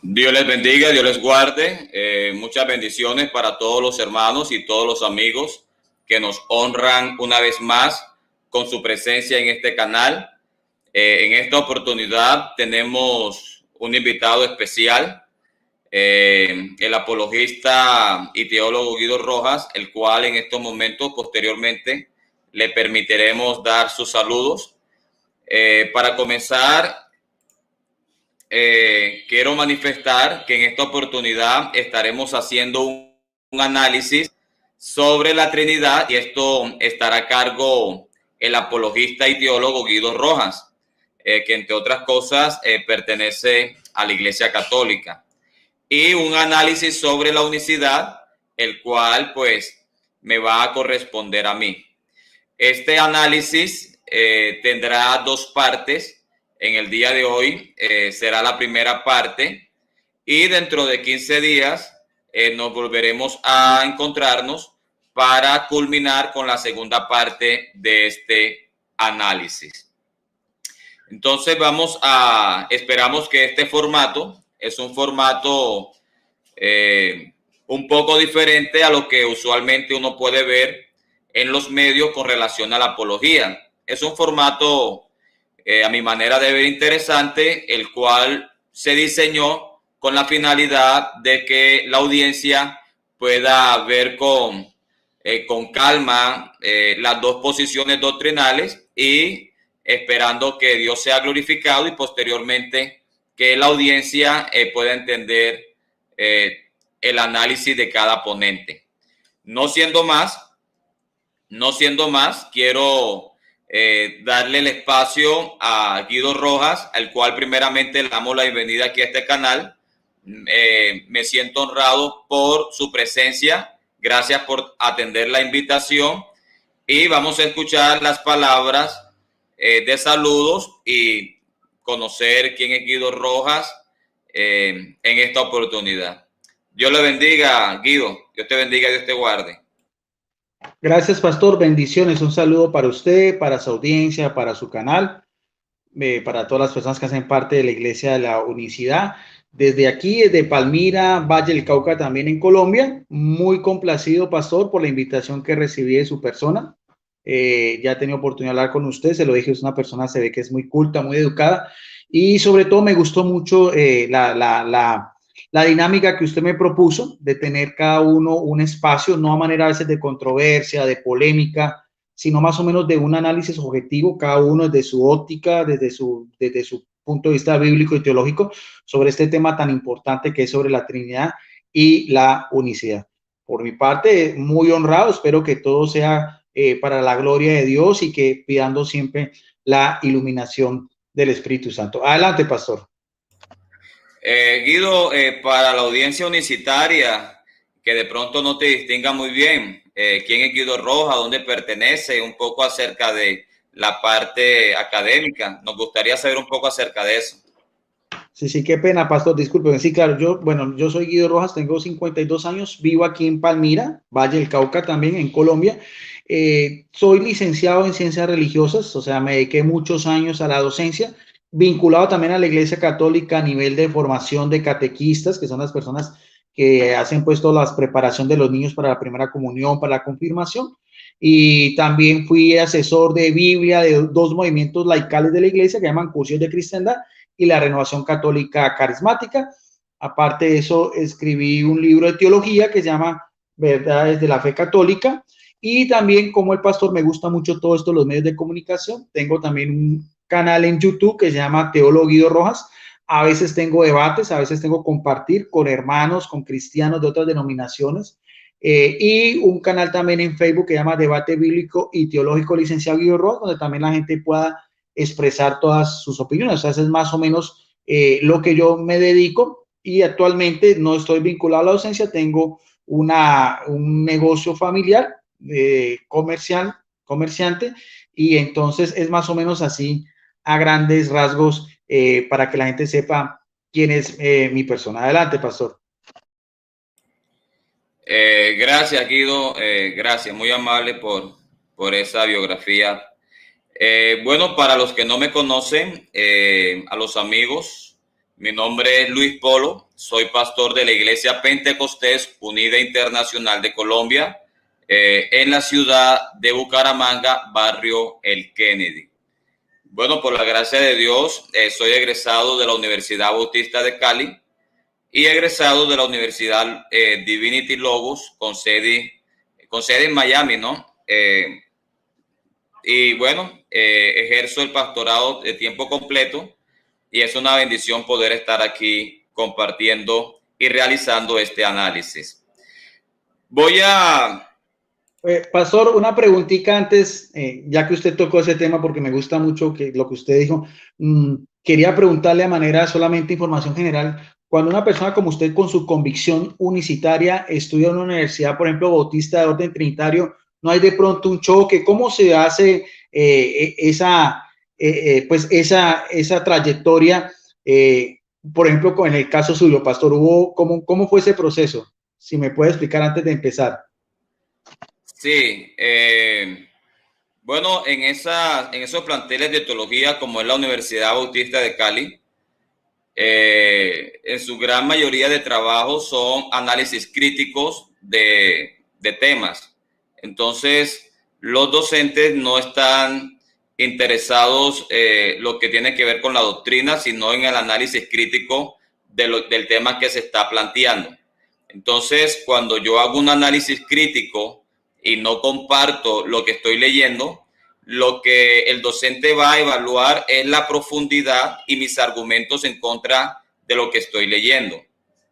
Dios les bendiga, Dios les guarde. Muchas bendiciones para todos los hermanos y todos los amigos que nos honran una vez más con su presencia en este canal. En esta oportunidad tenemos un invitado especial, el apologista y teólogo Guido Rojas, el cual en estos momentos posteriormente le permitiremos dar sus saludos. Para comenzar, quiero manifestar que en esta oportunidad estaremos haciendo un análisis sobre la Trinidad y esto estará a cargo el apologista y teólogo Guido Rojas, que entre otras cosas pertenece a la Iglesia Católica, y un análisis sobre la unicidad, el cual pues me va a corresponder a mí. Este análisis tendrá dos partes. En el día de hoy será la primera parte y dentro de 15 días nos volveremos a encontrarnos para culminar con la segunda parte de este análisis. Entonces esperamos que este formato es un formato un poco diferente a lo que usualmente uno puede ver en los medios con relación a la apología. Es un formato a mi manera de ver interesante, el cual se diseñó con la finalidad de que la audiencia pueda ver con calma las dos posiciones doctrinales y esperando que Dios sea glorificado y posteriormente que la audiencia pueda entender el análisis de cada ponente. No siendo más, quiero darle el espacio a Guido Rojas, al cual primeramente le damos la bienvenida aquí a este canal. Me siento honrado por su presencia. Gracias por atender la invitación y vamos a escuchar las palabras de saludos y conocer quién es Guido Rojas en esta oportunidad. Dios le bendiga, Guido. Dios te bendiga y Dios te guarde. Gracias, pastor. Bendiciones. Un saludo para usted, para su audiencia, para su canal, para todas las personas que hacen parte de la Iglesia de la Unicidad. Desde aquí, desde Palmira, Valle del Cauca, también en Colombia. Muy complacido, pastor, por la invitación que recibí de su persona. Ya he tenido oportunidad de hablar con usted. Se lo dije, es una persona, se ve que es muy culta, muy educada. Y sobre todo me gustó mucho la dinámica que usted me propuso de tener cada uno un espacio, no a manera a veces de controversia, de polémica, sino más o menos de un análisis objetivo, cada uno desde su óptica, desde su punto de vista bíblico y teológico, sobre este tema tan importante que es sobre la Trinidad y la unicidad. Por mi parte, muy honrado, espero que todo sea para la gloria de Dios y que pidando siempre la iluminación del Espíritu Santo. Adelante, pastor. Guido, para la audiencia unicitaria que de pronto no te distinga muy bien, ¿quién es Guido Rojas? ¿Dónde pertenece? Un poco acerca de la parte académica. Nos gustaría saber un poco acerca de eso. Sí, qué pena, pastor, disculpen. Sí, claro, yo soy Guido Rojas, tengo 52 años, vivo aquí en Palmira, Valle del Cauca también, en Colombia. Soy licenciado en ciencias religiosas, o sea, me dediqué muchos años a la docencia, vinculado también a la Iglesia Católica a nivel de formación de catequistas, que son las personas que hacen pues toda la preparación de los niños para la primera comunión, para la confirmación. Y también fui asesor de Biblia de dos movimientos laicales de la Iglesia que llaman Cursos de Cristiandad y la Renovación Católica Carismática. Aparte de eso, escribí un libro de teología que se llama Verdades de la Fe Católica. Y también, como el pastor, me gusta mucho todo esto, los medios de comunicación. Tengo también un canal en YouTube que se llama Teólogo Guido Rojas. A veces tengo debates, a veces tengo compartir con hermanos, con cristianos de otras denominaciones. Y un canal también en Facebook que se llama Debate Bíblico y Teológico Licenciado Guido Rojas, donde también la gente pueda expresar todas sus opiniones. O sea, eso es más o menos lo que yo me dedico y actualmente no estoy vinculado a la docencia, tengo un negocio familiar comerciante y entonces es más o menos así a grandes rasgos para que la gente sepa quién es mi persona. Adelante, pastor. Gracias, Guido. Gracias, muy amable por esa biografía. Bueno, para los que no me conocen, a los amigos, Mi nombre es Luis Polo, soy pastor de la Iglesia Pentecostés Unida Internacional de Colombia, en la ciudad de Bucaramanga, barrio El Kennedy. Bueno, por la gracia de Dios, soy egresado de la Universidad Bautista de Cali y egresado de la Universidad Divinity Logos con sede en Miami, ¿no? Y bueno, ejerzo el pastorado de tiempo completo y es una bendición poder estar aquí compartiendo y realizando este análisis. Voy a... Pastor, una preguntita antes, ya que usted tocó ese tema, porque me gusta mucho lo que usted dijo. Quería preguntarle a manera solamente información general, cuando una persona como usted con su convicción unicitaria estudia en una universidad, por ejemplo, bautista de orden trinitario, ¿no hay de pronto un choque? ¿Cómo se hace pues esa trayectoria? Por ejemplo, en el caso suyo, Pastor, ¿cómo fue ese proceso? Si me puede explicar antes de empezar. Sí, bueno, en esos planteles de teología, como es la Universidad Bautista de Cali, en su gran mayoría de trabajos son análisis críticos de temas. Entonces, los docentes no están interesados lo que tiene que ver con la doctrina, sino en el análisis crítico del tema que se está planteando. Entonces, cuando yo hago un análisis crítico y no comparto lo que estoy leyendo, lo que el docente va a evaluar es la profundidad y mis argumentos en contra de lo que estoy leyendo.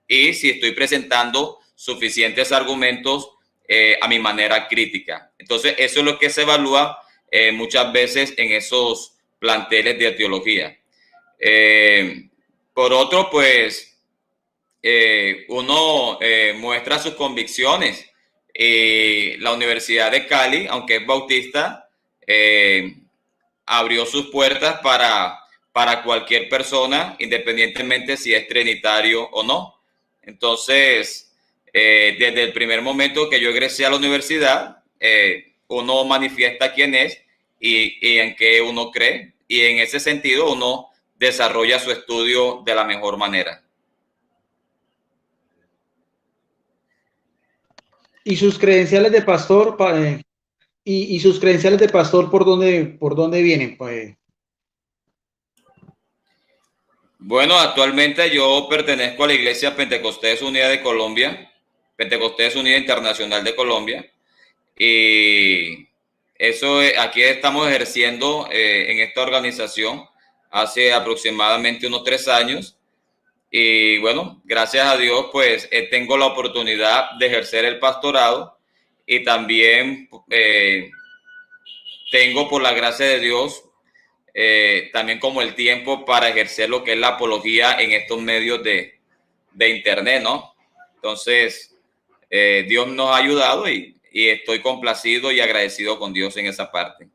Y si estoy presentando suficientes argumentos a mi manera crítica. Entonces, eso es lo que se evalúa muchas veces en esos planteles de teología. Por otro, pues, uno muestra sus convicciones. La Universidad de Cali, aunque es bautista, abrió sus puertas para cualquier persona, independientemente si es trinitario o no. Entonces, desde el primer momento que yo egresé a la universidad, uno manifiesta quién es y en qué uno cree, y en ese sentido uno desarrolla su estudio de la mejor manera. ¿Y sus credenciales de pastor, y sus credenciales de pastor por dónde vienen? Pues, bueno, actualmente yo pertenezco a la Iglesia Pentecostés Unida de Colombia, Pentecostés Unida Internacional de Colombia, y eso aquí estamos ejerciendo en esta organización hace aproximadamente unos 3 años. Y bueno, gracias a Dios, pues tengo la oportunidad de ejercer el pastorado y también tengo, por la gracia de Dios, también como el tiempo para ejercer lo que es la apología en estos medios de internet, ¿no? Entonces, Dios nos ha ayudado y estoy complacido y agradecido con Dios en esa parte.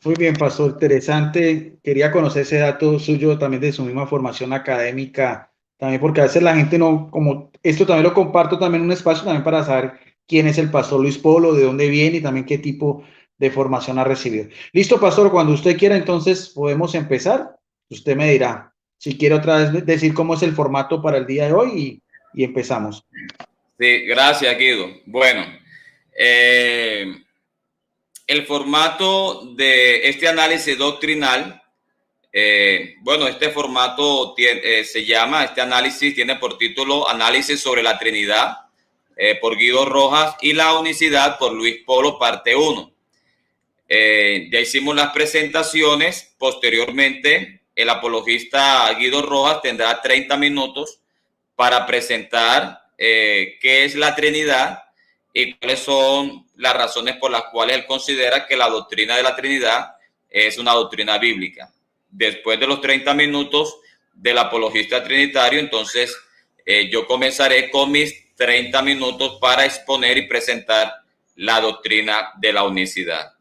muy bien, pastor, interesante. Quería conocer ese dato suyo también de su misma formación académica, también porque a veces la gente no, como esto también lo comparto también en un espacio también para saber quién es el pastor Luis Polo, de dónde viene y también qué tipo de formación ha recibido. Listo, pastor, cuando usted quiera, entonces podemos empezar. Usted me dirá si quiere otra vez decir cómo es el formato para el día de hoy y empezamos. Sí, gracias, Guido. Bueno, el formato de este análisis doctrinal, bueno, este formato se llama, este análisis tiene por título Análisis sobre la Trinidad, por Guido Rojas, y la unicidad por Luis Polo, parte 1. Ya hicimos las presentaciones. Posteriormente, el apologista Guido Rojas tendrá 30 minutos para presentar qué es la Trinidad y cuáles son las razones por las cuales él considera que la doctrina de la Trinidad es una doctrina bíblica. Después de los 30 minutos del apologista trinitario, entonces yo comenzaré con mis 30 minutos para exponer y presentar la doctrina de la unicidad.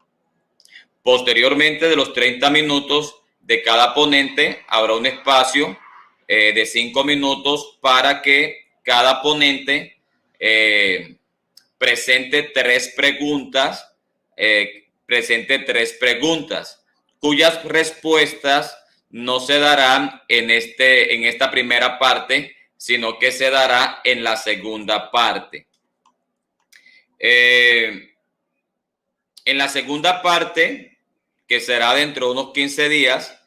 Posteriormente, de los 30 minutos de cada ponente, habrá un espacio de 5 minutos para que cada ponente presente tres preguntas, cuyas respuestas no se dará en esta primera parte, sino que se dará en la segunda parte. En la segunda parte, que será dentro de unos 15 días,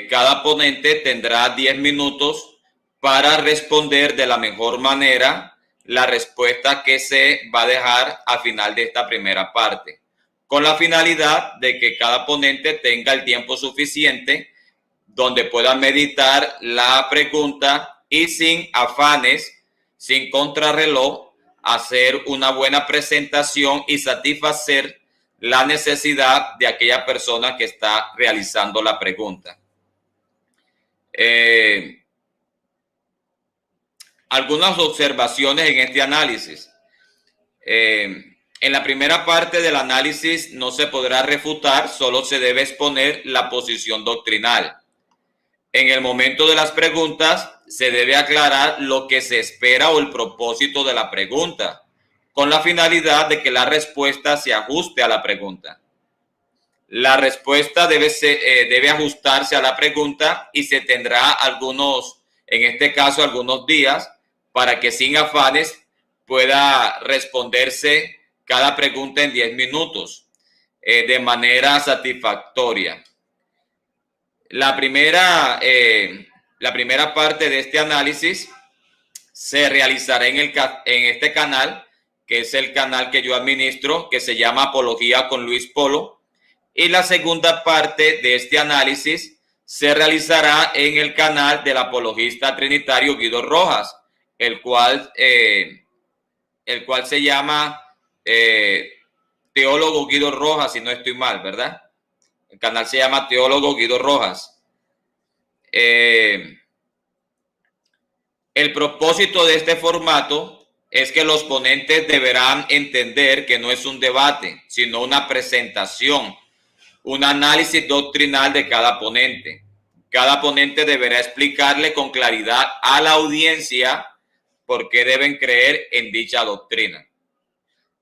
cada ponente tendrá 10 minutos para responder de la mejor manera la respuesta que se va a dejar al final de esta primera parte, con la finalidad de que cada ponente tenga el tiempo suficiente donde pueda meditar la pregunta y sin afanes, sin contrarreloj, hacer una buena presentación y satisfacer la necesidad de aquella persona que está realizando la pregunta. Algunas observaciones en este análisis. En la primera parte del análisis no se podrá refutar, solo se debe exponer la posición doctrinal. En el momento de las preguntas se debe aclarar lo que se espera o el propósito de la pregunta, con la finalidad de que la respuesta se ajuste a la pregunta. La respuesta debe ajustarse a la pregunta y se tendrá en este caso, algunos días para que sin afanes pueda responderse cada pregunta en 10 minutos de manera satisfactoria. La primera parte de este análisis se realizará en este canal, que es el canal que yo administro, que se llama Apología con Luis Polo. Y la segunda parte de este análisis se realizará en el canal del apologista trinitario Guido Rojas, el cual se llama Teólogo Guido Rojas, si no estoy mal, ¿verdad? El canal se llama Teólogo Guido Rojas. El propósito de este formato es que los ponentes deberán entender que no es un debate, sino una presentación, un análisis doctrinal de cada ponente. Cada ponente deberá explicarle con claridad a la audiencia por qué deben creer en dicha doctrina.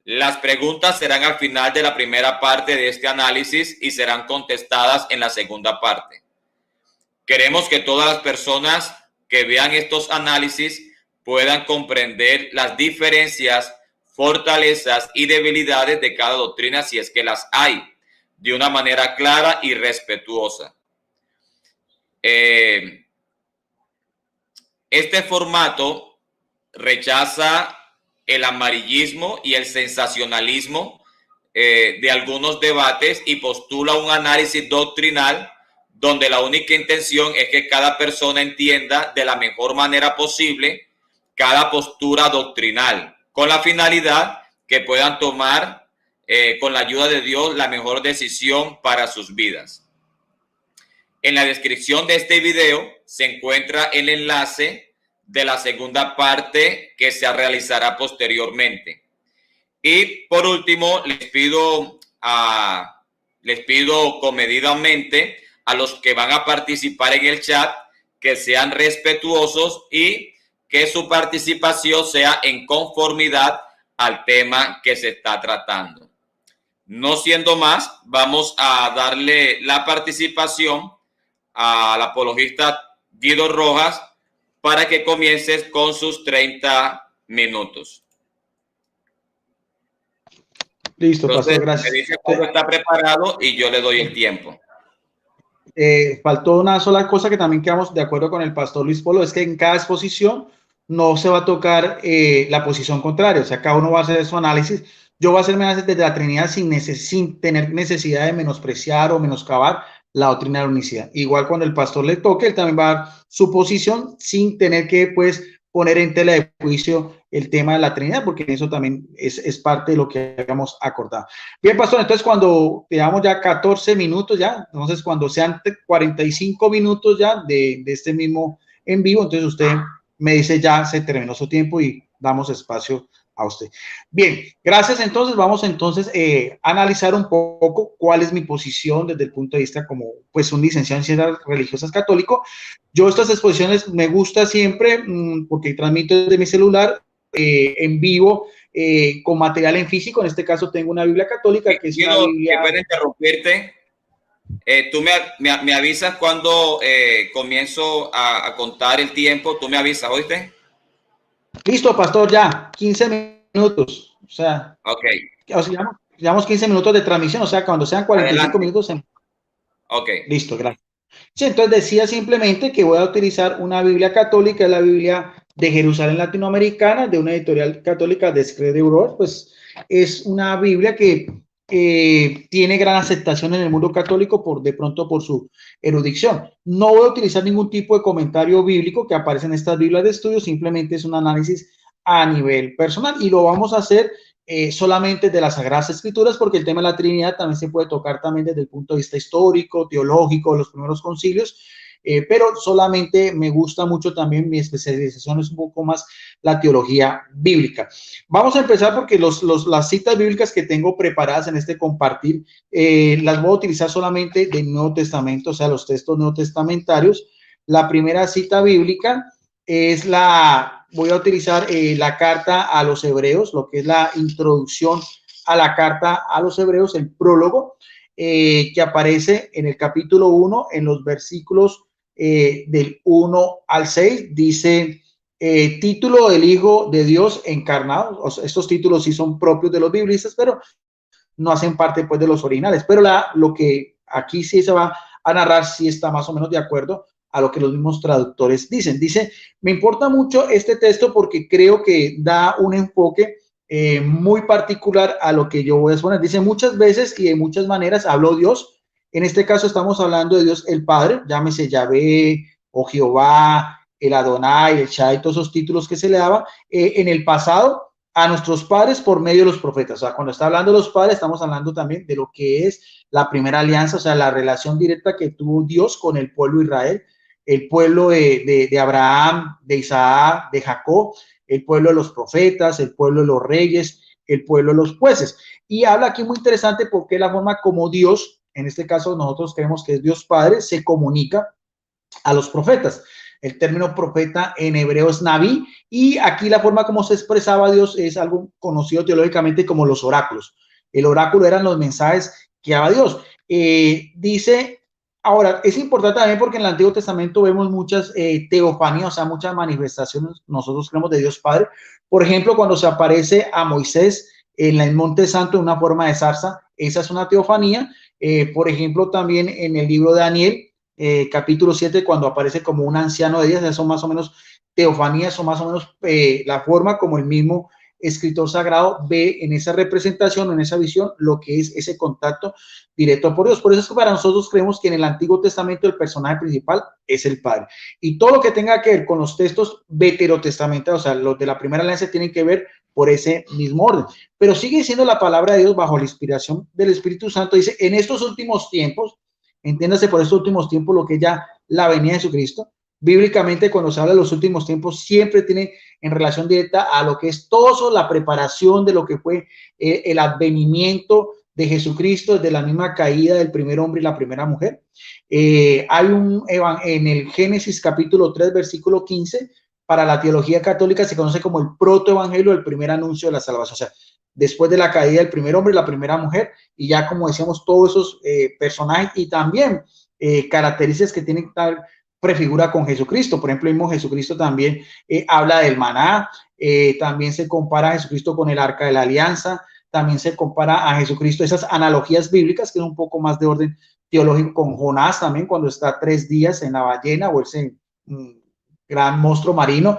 Las preguntas serán al final de la primera parte de este análisis y serán contestadas en la segunda parte. Queremos que todas las personas que vean estos análisis puedan comprender las diferencias, fortalezas y debilidades de cada doctrina, si es que las hay, de una manera clara y respetuosa. Este formato rechaza el amarillismo y el sensacionalismo de algunos debates y postula un análisis doctrinal donde la única intención es que cada persona entienda de la mejor manera posible cada postura doctrinal, con la finalidad que puedan tomar con la ayuda de Dios la mejor decisión para sus vidas. En la descripción de este video se encuentra el enlace de la segunda parte que se realizará posteriormente. Y por último, les pido comedidamente a los que van a participar en el chat que sean respetuosos y que su participación sea en conformidad al tema que se está tratando. No siendo más, vamos a darle la participación al apologista Guido Rojas para que comiences con sus 30 minutos. Listo, entonces, pastor, gracias. Me dice cuando está preparado y yo le doy el tiempo. Faltó una sola cosa que también quedamos de acuerdo con el pastor Luis Polo, es que en cada exposición no se va a tocar la posición contraria, o sea, cada uno va a hacer su análisis. Yo voy a hacer mi análisis desde la Trinidad sin tener necesidad de menospreciar o menoscabar la doctrina de la unicidad. Igual cuando el pastor le toque, él también va a dar su posición sin tener que, pues, poner en tela de juicio el tema de la Trinidad, porque eso también es parte de lo que habíamos acordado. Bien, pastor, entonces cuando llevamos ya 14 minutos ya, entonces cuando sean 45 minutos ya de este mismo en vivo, entonces usted me dice ya se terminó su tiempo y damos espacio a usted. Bien, gracias. Entonces vamos entonces a analizar un poco cuál es mi posición desde el punto de vista como pues un licenciado en ciencias religiosas católico. Yo estas exposiciones me gusta siempre porque transmito desde mi celular en vivo con material en físico. En este caso tengo una Biblia católica que es una Biblia... ¿Puedo interrumpirte? Me avisas cuando comienzo a contar el tiempo. Tú me avisas, ¿oíste? Listo, pastor, ya, 15 minutos. Ok, Llevamos 15 minutos de transmisión, o sea, cuando sean 45 adelante. minutos, Ok, listo, gracias. Sí, entonces decía simplemente que voy a utilizar una Biblia católica, la Biblia de Jerusalén Latinoamericana, de una editorial católica de Scred Europe, pues es una Biblia que tiene gran aceptación en el mundo católico de pronto por su erudición. No voy a utilizar ningún tipo de comentario bíblico que aparece en estas Biblias de estudio, simplemente es un análisis a nivel personal y lo vamos a hacer solamente de las Sagradas Escrituras, porque el tema de la Trinidad también se puede tocar también desde el punto de vista histórico, teológico, los primeros concilios, pero solamente me gusta mucho también, mi especialización es un poco más la teología bíblica. Vamos a empezar porque las citas bíblicas que tengo preparadas en este compartir, las voy a utilizar solamente del Nuevo Testamento, o sea, los textos neotestamentarios. La primera cita bíblica es voy a utilizar la carta a los hebreos, lo que es la introducción a la carta a los hebreos, el prólogo, que aparece en el capítulo 1, en los versículos del 1 al 6, dice título del Hijo de Dios encarnado. O sea, estos títulos sí son propios de los biblistas, pero no hacen parte pues de los originales, pero lo que aquí sí se va a narrar sí está más o menos de acuerdo a lo que los mismos traductores dicen. Dice, me importa mucho este texto porque creo que da un enfoque muy particular a lo que yo voy a exponer. Dice, muchas veces y de muchas maneras habló Dios. En este caso estamos hablando de Dios el Padre, llámese Yahvé o Jehová, el Adonai, el Shai, todos esos títulos que se le daba en el pasado a nuestros padres por medio de los profetas. O sea, cuando está hablando de los padres, estamos hablando también de lo que es la primera alianza, o sea, la relación directa que tuvo Dios con el pueblo de Israel, el pueblo de Abraham, de Isaac, de Jacob, el pueblo de los profetas, el pueblo de los reyes, el pueblo de los jueces. Y habla aquí muy interesante porque la forma como Dios, en este caso nosotros creemos que es Dios Padre, se comunica a los profetas. El término profeta en hebreo es Naví, y aquí la forma como se expresaba Dios es algo conocido teológicamente como los oráculos. El oráculo eran los mensajes que daba Dios. Dice, ahora, es importante también porque en el Antiguo Testamento vemos muchas teofanías, o sea, muchas manifestaciones, nosotros creemos de Dios Padre. Por ejemplo, cuando se aparece a Moisés en el Monte Santo en una forma de zarza, esa es una teofanía. Por ejemplo, también en el libro de Daniel, capítulo 7, cuando aparece como un anciano de días, son más o menos teofanías, son más o menos la forma como el mismo escritor sagrado ve en esa representación, en esa visión, lo que es ese contacto directo por Dios. Por eso es que para nosotros creemos que en el Antiguo Testamento el personaje principal es el Padre. Y todo lo que tenga que ver con los textos veterotestamentarios, o sea, los de la primera alianza, tienen que ver por ese mismo orden. Pero sigue siendo la palabra de Dios bajo la inspiración del Espíritu Santo. Dice, en estos últimos tiempos, entiéndase por estos últimos tiempos lo que es ya la venida de Jesucristo. Bíblicamente, cuando se habla de los últimos tiempos, siempre tiene en relación directa a lo que es todo la preparación de lo que fue el advenimiento de Jesucristo, desde la misma caída del primer hombre y la primera mujer. Hay en el Génesis capítulo 3, versículo 15, para la teología católica se conoce como el protoevangelio, el primer anuncio de la salvación. O sea, después de la caída del primer hombre y la primera mujer, y ya como decíamos, todos esos personajes y también características que tienen tal prefigura con Jesucristo. Por ejemplo, el mismo Jesucristo también habla del maná, también se compara a Jesucristo con el arca de la alianza, también se compara a Jesucristo, esas analogías bíblicas que es un poco más de orden teológico con Jonás también, cuando está 3 días en la ballena o ese gran monstruo marino,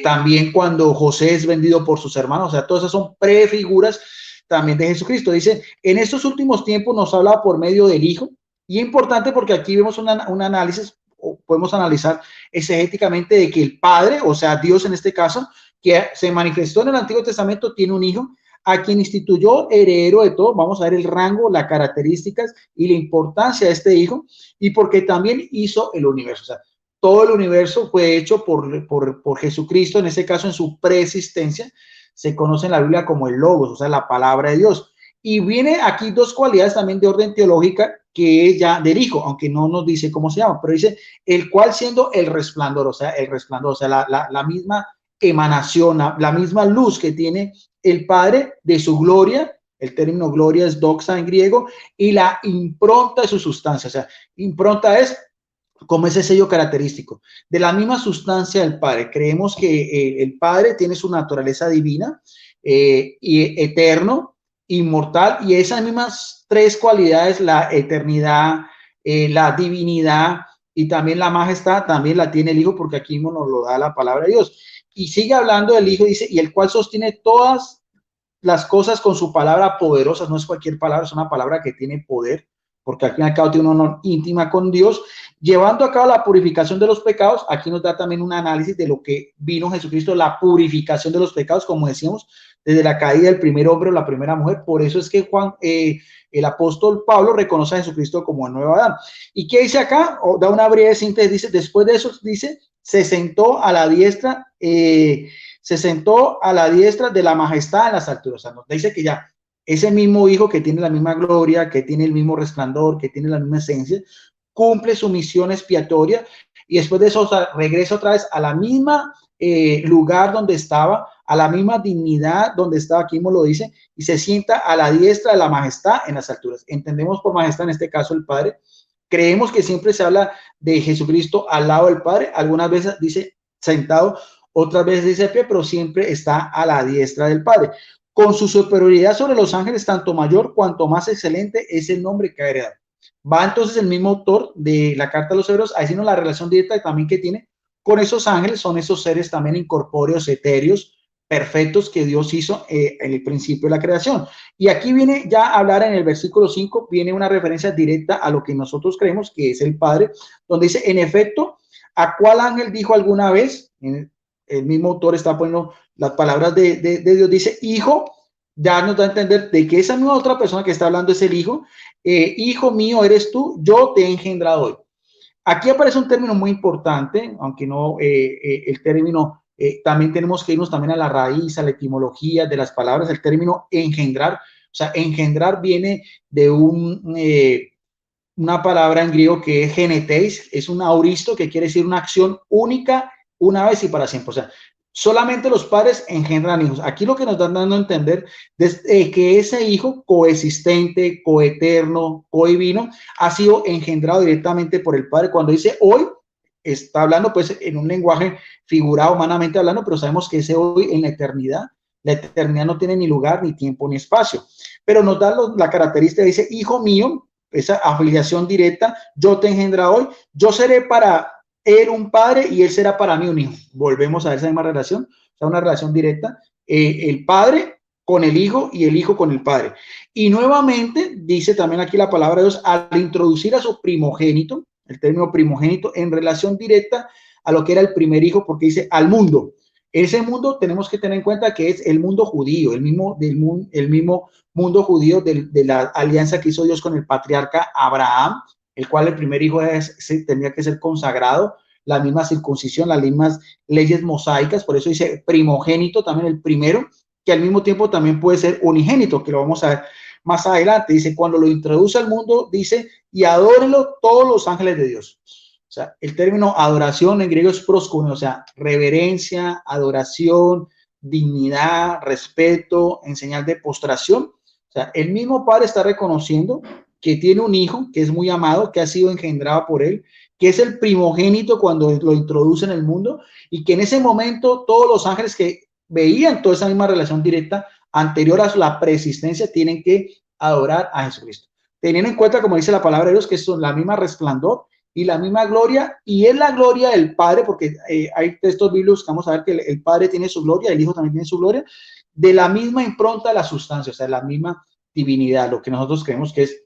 también cuando José es vendido por sus hermanos, o sea, todas esas son prefiguras también de Jesucristo. Dice, en estos últimos tiempos nos habla por medio del Hijo, y es importante porque aquí vemos un análisis, o podemos analizar exegéticamente de que el Padre, o sea, Dios en este caso, que se manifestó en el Antiguo Testamento, tiene un hijo a quien instituyó heredero de todo. Vamos a ver el rango, las características y la importancia de este hijo, y porque también hizo el universo. O sea, todo el universo fue hecho por Jesucristo, en este caso en su preexistencia, se conoce en la Biblia como el Logos, o sea, la palabra de Dios. Y viene aquí dos cualidades también de orden teológica que es ya del Hijo, aunque no nos dice cómo se llama, pero dice el cual siendo el resplandor, o sea, el resplandor, o sea, la misma emanación, la misma luz que tiene el Padre de su gloria, el término gloria es doxa en griego, y la impronta de su sustancia. O sea, impronta es como ese sello característico de la misma sustancia del Padre. Creemos que el Padre tiene su naturaleza divina y eterno, inmortal, y esas mismas tres cualidades, la eternidad, la divinidad y también la majestad, también la tiene el Hijo, porque aquí mismo nos lo da la palabra de Dios. Y sigue hablando del Hijo, dice, y el cual sostiene todas las cosas con su palabra poderosa. No es cualquier palabra, es una palabra que tiene poder, porque al fin y al cabo tiene una unión íntima con Dios, llevando a cabo la purificación de los pecados. Aquí nos da también un análisis de lo que vino Jesucristo, la purificación de los pecados, como decíamos, desde la caída del primer hombre o la primera mujer. Por eso es que el apóstol Pablo reconoce a Jesucristo como el nuevo Adán. ¿Y qué dice acá? Da una breve síntesis, dice, después de eso, dice, se sentó a la diestra, de la majestad en las alturas. O sea, nos dice que ya ese mismo Hijo que tiene la misma gloria, que tiene el mismo resplandor, que tiene la misma esencia, cumple su misión expiatoria y después de eso, o sea, regresa otra vez a la misma lugar donde estaba, a la misma dignidad donde estaba, aquí mismo lo dice, y se sienta a la diestra de la majestad en las alturas. Entendemos por majestad en este caso el Padre. Creemos que siempre se habla de Jesucristo al lado del Padre. Algunas veces dice sentado, otras veces dice pie, pero siempre está a la diestra del Padre. Con su superioridad sobre los ángeles, tanto mayor cuanto más excelente es el nombre que ha heredado. Va entonces el mismo autor de la carta a los Hebreos a decirnos la relación directa también que tiene con esos ángeles. Son esos seres también incorpóreos, etéreos, perfectos que Dios hizo en el principio de la creación. Y aquí viene ya a hablar en el versículo 5, viene una referencia directa a lo que nosotros creemos que es el Padre, donde dice, en efecto, ¿a cuál ángel dijo alguna vez? El mismo autor está poniendo las palabras de Dios, dice, hijo, ya nos da a entender de que esa misma otra persona que está hablando es el hijo, hijo mío eres tú, yo te he engendrado hoy. Aquí aparece un término muy importante, aunque no el término, también tenemos que irnos también a la raíz, a la etimología de las palabras, el término engendrar. O sea, engendrar viene de una palabra en griego que es geneteis, es un auristo que quiere decir una acción única, una vez y para siempre. O sea, solamente los padres engendran hijos. Aquí lo que nos están dando a entender es que ese hijo coexistente, coeterno, coedivino, ha sido engendrado directamente por el Padre. Cuando dice hoy, está hablando pues en un lenguaje figurado, humanamente hablando, pero sabemos que ese hoy en la eternidad no tiene ni lugar, ni tiempo, ni espacio. Pero nos da la característica, dice, hijo mío, esa afiliación directa, yo te engendra hoy, yo seré para él un padre y él será para mí un hijo. Volvemos a ver esa misma relación, o sea, una relación directa, el padre con el hijo y el hijo con el padre. Y nuevamente dice también aquí la palabra de Dios, al introducir a su primogénito, el término primogénito, en relación directa a lo que era el primer hijo, porque dice al mundo. Ese mundo tenemos que tener en cuenta que es el mundo judío, el mismo mundo judío de la alianza que hizo Dios con el patriarca Abraham, el cual el primer hijo tendría que ser consagrado, la misma circuncisión, las mismas leyes mosaicas, por eso dice primogénito, también el primero, que al mismo tiempo también puede ser unigénito, que lo vamos a ver más adelante. Dice, cuando lo introduce al mundo, dice, y adórenlo todos los ángeles de Dios. O sea, el término adoración en griego es proskuneo, o sea, reverencia, adoración, dignidad, respeto, en señal de postración. O sea, el mismo Padre está reconociendo que tiene un hijo que es muy amado, que ha sido engendrado por él, que es el primogénito cuando lo introduce en el mundo y que en ese momento todos los ángeles que veían toda esa misma relación directa anterior a la preexistencia tienen que adorar a Jesucristo. Teniendo en cuenta, como dice la palabra de Dios, que son la misma resplandor y la misma gloria, y es la gloria del Padre, porque hay textos bíblicos que vamos a ver que el Padre tiene su gloria, el Hijo también tiene su gloria, de la misma impronta de la sustancia, o sea, la misma divinidad, lo que nosotros creemos que es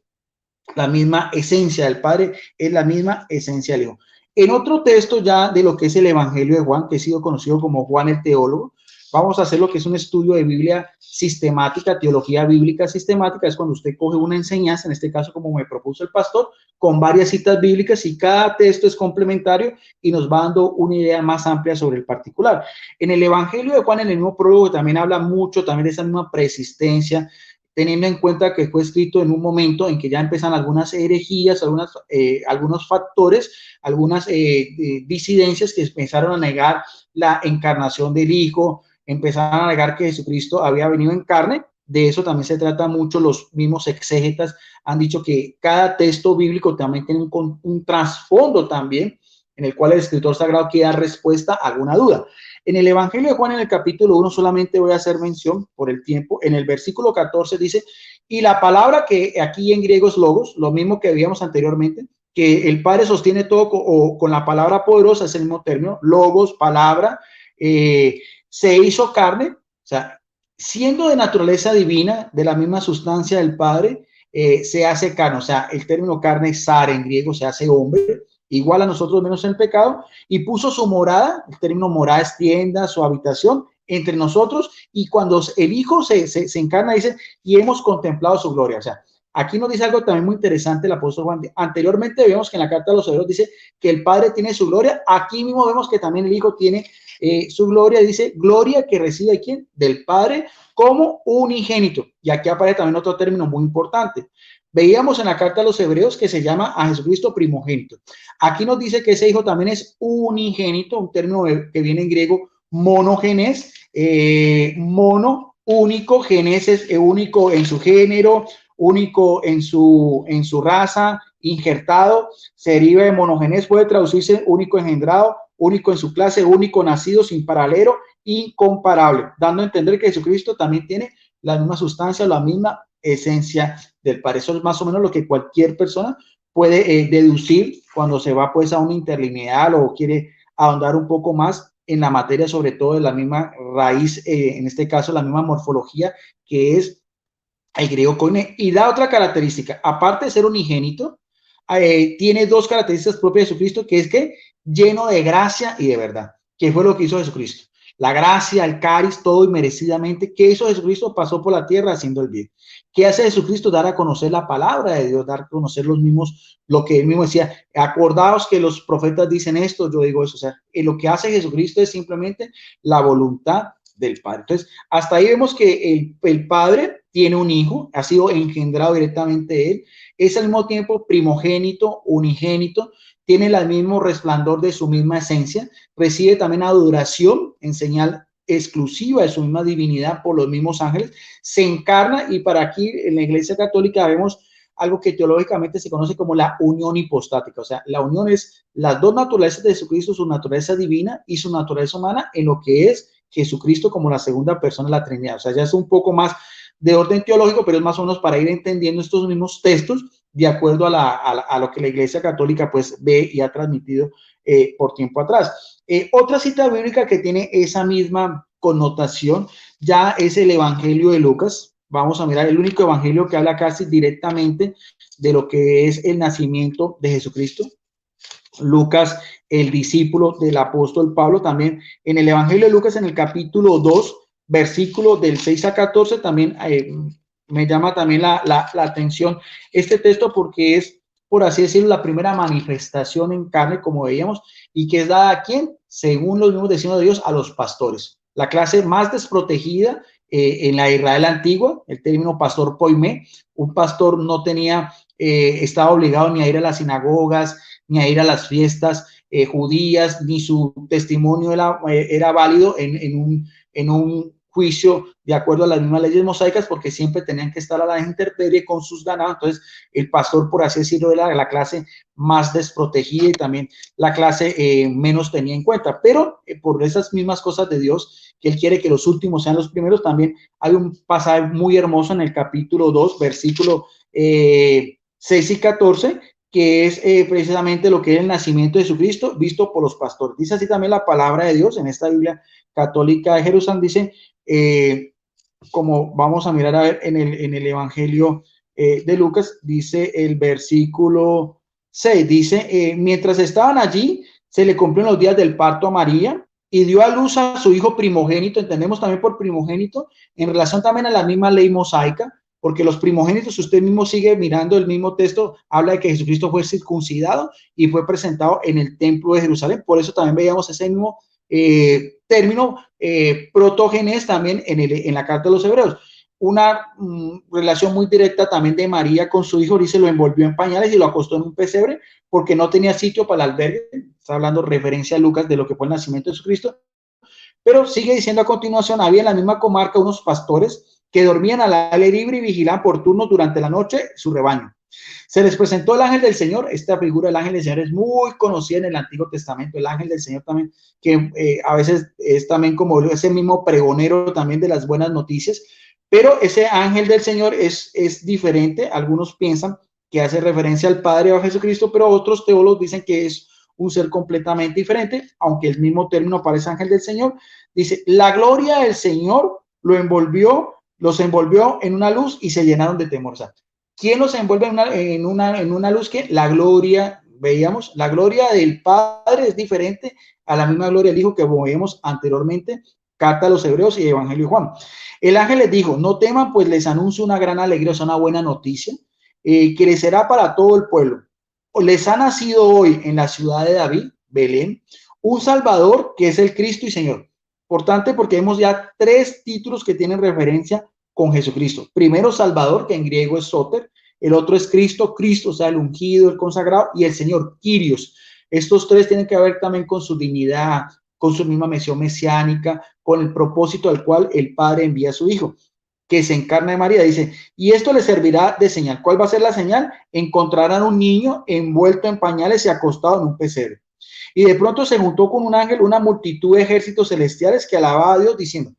la misma esencia del Padre, es la misma esencia del Hijo. En otro texto ya de lo que es el Evangelio de Juan, que ha sido conocido como Juan el Teólogo, vamos a hacer lo que es un estudio de Biblia sistemática, teología bíblica sistemática, es cuando usted coge una enseñanza, en este caso como me propuso el pastor, con varias citas bíblicas y cada texto es complementario y nos va dando una idea más amplia sobre el particular. En el Evangelio de Juan, en el mismo prólogo, también habla mucho también de esa misma preexistencia, teniendo en cuenta que fue escrito en un momento en que ya empiezan algunas herejías, algunos factores, algunas disidencias que empezaron a negar la encarnación del Hijo, empezaron a negar que Jesucristo había venido en carne, de eso también se trata mucho. Los mismos exégetas han dicho que cada texto bíblico también tiene un trasfondo también, en el cual el escritor sagrado quiere dar respuesta a alguna duda. En el Evangelio de Juan, en el capítulo 1, solamente voy a hacer mención por el tiempo. En el versículo 14 dice, y la palabra que aquí en griego es logos, lo mismo que veíamos anteriormente, que el Padre sostiene todo con la palabra poderosa, es el mismo término, logos, palabra, se hizo carne, o sea, siendo de naturaleza divina, de la misma sustancia del Padre, se hace carne, o sea, el término carne es sar en griego, se hace hombre, igual a nosotros menos en pecado, y puso su morada, el término morada es tienda, su habitación, entre nosotros, y cuando el Hijo se encarna, dice, y hemos contemplado su gloria, o sea, aquí nos dice algo también muy interesante el apóstol Juan. Anteriormente vemos que en la carta de los Hebreos dice que el Padre tiene su gloria, aquí mismo vemos que también el Hijo tiene su gloria, dice, gloria que recibe de quién, del Padre como unigénito, y aquí aparece también otro término muy importante. Veíamos en la carta de los Hebreos que se llama a Jesucristo primogénito. Aquí nos dice que ese Hijo también es unigénito, un término que viene en griego monogenes, mono, único, genes es único en su género, único en su raza, injertado, se deriva de monogenes, puede traducirse único engendrado, único en su clase, único nacido, sin paralelo, incomparable, dando a entender que Jesucristo también tiene la misma sustancia, la misma esencia del Padre. Eso es más o menos lo que cualquier persona puede deducir cuando se va pues a una interlineal o quiere ahondar un poco más en la materia, sobre todo de la misma raíz, en este caso la misma morfología que es el griego koine. Y da otra característica, aparte de ser unigénito, tiene dos características propias de Jesucristo, que es que lleno de gracia y de verdad, que fue lo que hizo Jesucristo. La gracia, el caris, todo inmerecidamente. ¿Qué hizo Jesucristo? Pasó por la tierra haciendo el bien. ¿Qué hace Jesucristo? Dar a conocer la palabra de Dios, dar a conocer los mismos, lo que él mismo decía. Acordaos que los profetas dicen esto, yo digo eso. O sea, lo que hace Jesucristo es simplemente la voluntad del Padre. Entonces, hasta ahí vemos que el Padre tiene un hijo, ha sido engendrado directamente de él, es al mismo tiempo primogénito, unigénito, tiene el mismo resplandor de su misma esencia, recibe también adoración en señal exclusiva de su misma divinidad por los mismos ángeles, se encarna, y para aquí en la Iglesia Católica vemos algo que teológicamente se conoce como la unión hipostática. O sea, la unión es las dos naturalezas de Jesucristo, su naturaleza divina y su naturaleza humana, en lo que es Jesucristo como la segunda persona de la Trinidad. O sea, ya es un poco más de orden teológico, pero es más o menos para ir entendiendo estos mismos textos de acuerdo a lo que la Iglesia Católica pues ve y ha transmitido por tiempo atrás. Otra cita bíblica que tiene esa misma connotación ya es el Evangelio de Lucas. Vamos a mirar el único evangelio que habla casi directamente de lo que es el nacimiento de Jesucristo. Lucas, el discípulo del apóstol Pablo, también en el Evangelio de Lucas, en el capítulo 2, versículo del 6 a 14, también me llama también la atención este texto, porque es, por así decirlo, la primera manifestación en carne, como veíamos, y que es dada a quién, según los mismos designios de Dios, a los pastores, la clase más desprotegida en la Israel antigua. El término pastor poimé, un pastor no tenía, estaba obligado ni a ir a las sinagogas, ni a ir a las fiestas judías, ni su testimonio era válido en un juicio de acuerdo a las mismas leyes mosaicas, porque siempre tenían que estar a la intemperie con sus ganados. Entonces, el pastor, por así decirlo, era la clase más desprotegida y también la clase menos tenía en cuenta. Pero por esas mismas cosas de Dios, que Él quiere que los últimos sean los primeros, también hay un pasaje muy hermoso en el capítulo 2, versículo 6 y 14, que es precisamente lo que es el nacimiento de Jesucristo visto por los pastores. Dice así también la palabra de Dios en esta Biblia Católica de Jerusalén, dice, como vamos a mirar a ver en el Evangelio de Lucas, dice el versículo 6, dice, mientras estaban allí, se le cumplieron los días del parto a María y dio a luz a su hijo primogénito. Entendemos también por primogénito en relación también a la misma ley mosaica, porque los primogénitos, usted mismo sigue mirando el mismo texto, habla de que Jesucristo fue circuncidado y fue presentado en el templo de Jerusalén. Por eso también veíamos ese mismo término protógenes también en la carta de los Hebreos. Una relación muy directa también de María con su hijo, dice, lo envolvió en pañales y lo acostó en un pesebre porque no tenía sitio para el albergue. Está hablando referencia a Lucas de lo que fue el nacimiento de Jesucristo. Pero sigue diciendo a continuación, había en la misma comarca unos pastores que dormían al aire libre y vigilaban por turnos durante la noche su rebaño. Se les presentó el ángel del Señor. Esta figura del ángel del Señor es muy conocida en el Antiguo Testamento. El ángel del Señor también, que a veces es también como ese mismo pregonero también de las buenas noticias. Pero ese ángel del Señor es diferente. Algunos piensan que hace referencia al Padre o a Jesucristo, pero otros teólogos dicen que es un ser completamente diferente, aunque el mismo término aparece ángel del Señor. Dice, la gloria del Señor los envolvió en una luz y se llenaron de temor. O sea, ¿quién los envuelve en una luz? Que la gloria, veíamos, la gloria del Padre es diferente a la misma gloria del Hijo que veíamos anteriormente, carta a los Hebreos y Evangelio de Juan. El ángel les dijo, no teman, pues les anuncio una gran alegría, o sea, una buena noticia, que les será para todo el pueblo. Les ha nacido hoy en la ciudad de David, Belén, un Salvador que es el Cristo y Señor. Por tanto, porque vemos ya 3 títulos que tienen referencia con Jesucristo. Primero, Salvador, que en griego es Soter. El otro es Cristo, o sea, el ungido, el consagrado, y el Señor, Kyrios. Estos 3 tienen que ver también con su dignidad, con su misma misión mesiánica, con el propósito al cual el Padre envía a su Hijo, que se encarna de María. Dice, y esto les servirá de señal. ¿Cuál va a ser la señal? Encontrarán un niño envuelto en pañales y acostado en un pesebre. Y de pronto se juntó con un ángel una multitud de ejércitos celestiales que alababa a Dios diciendo,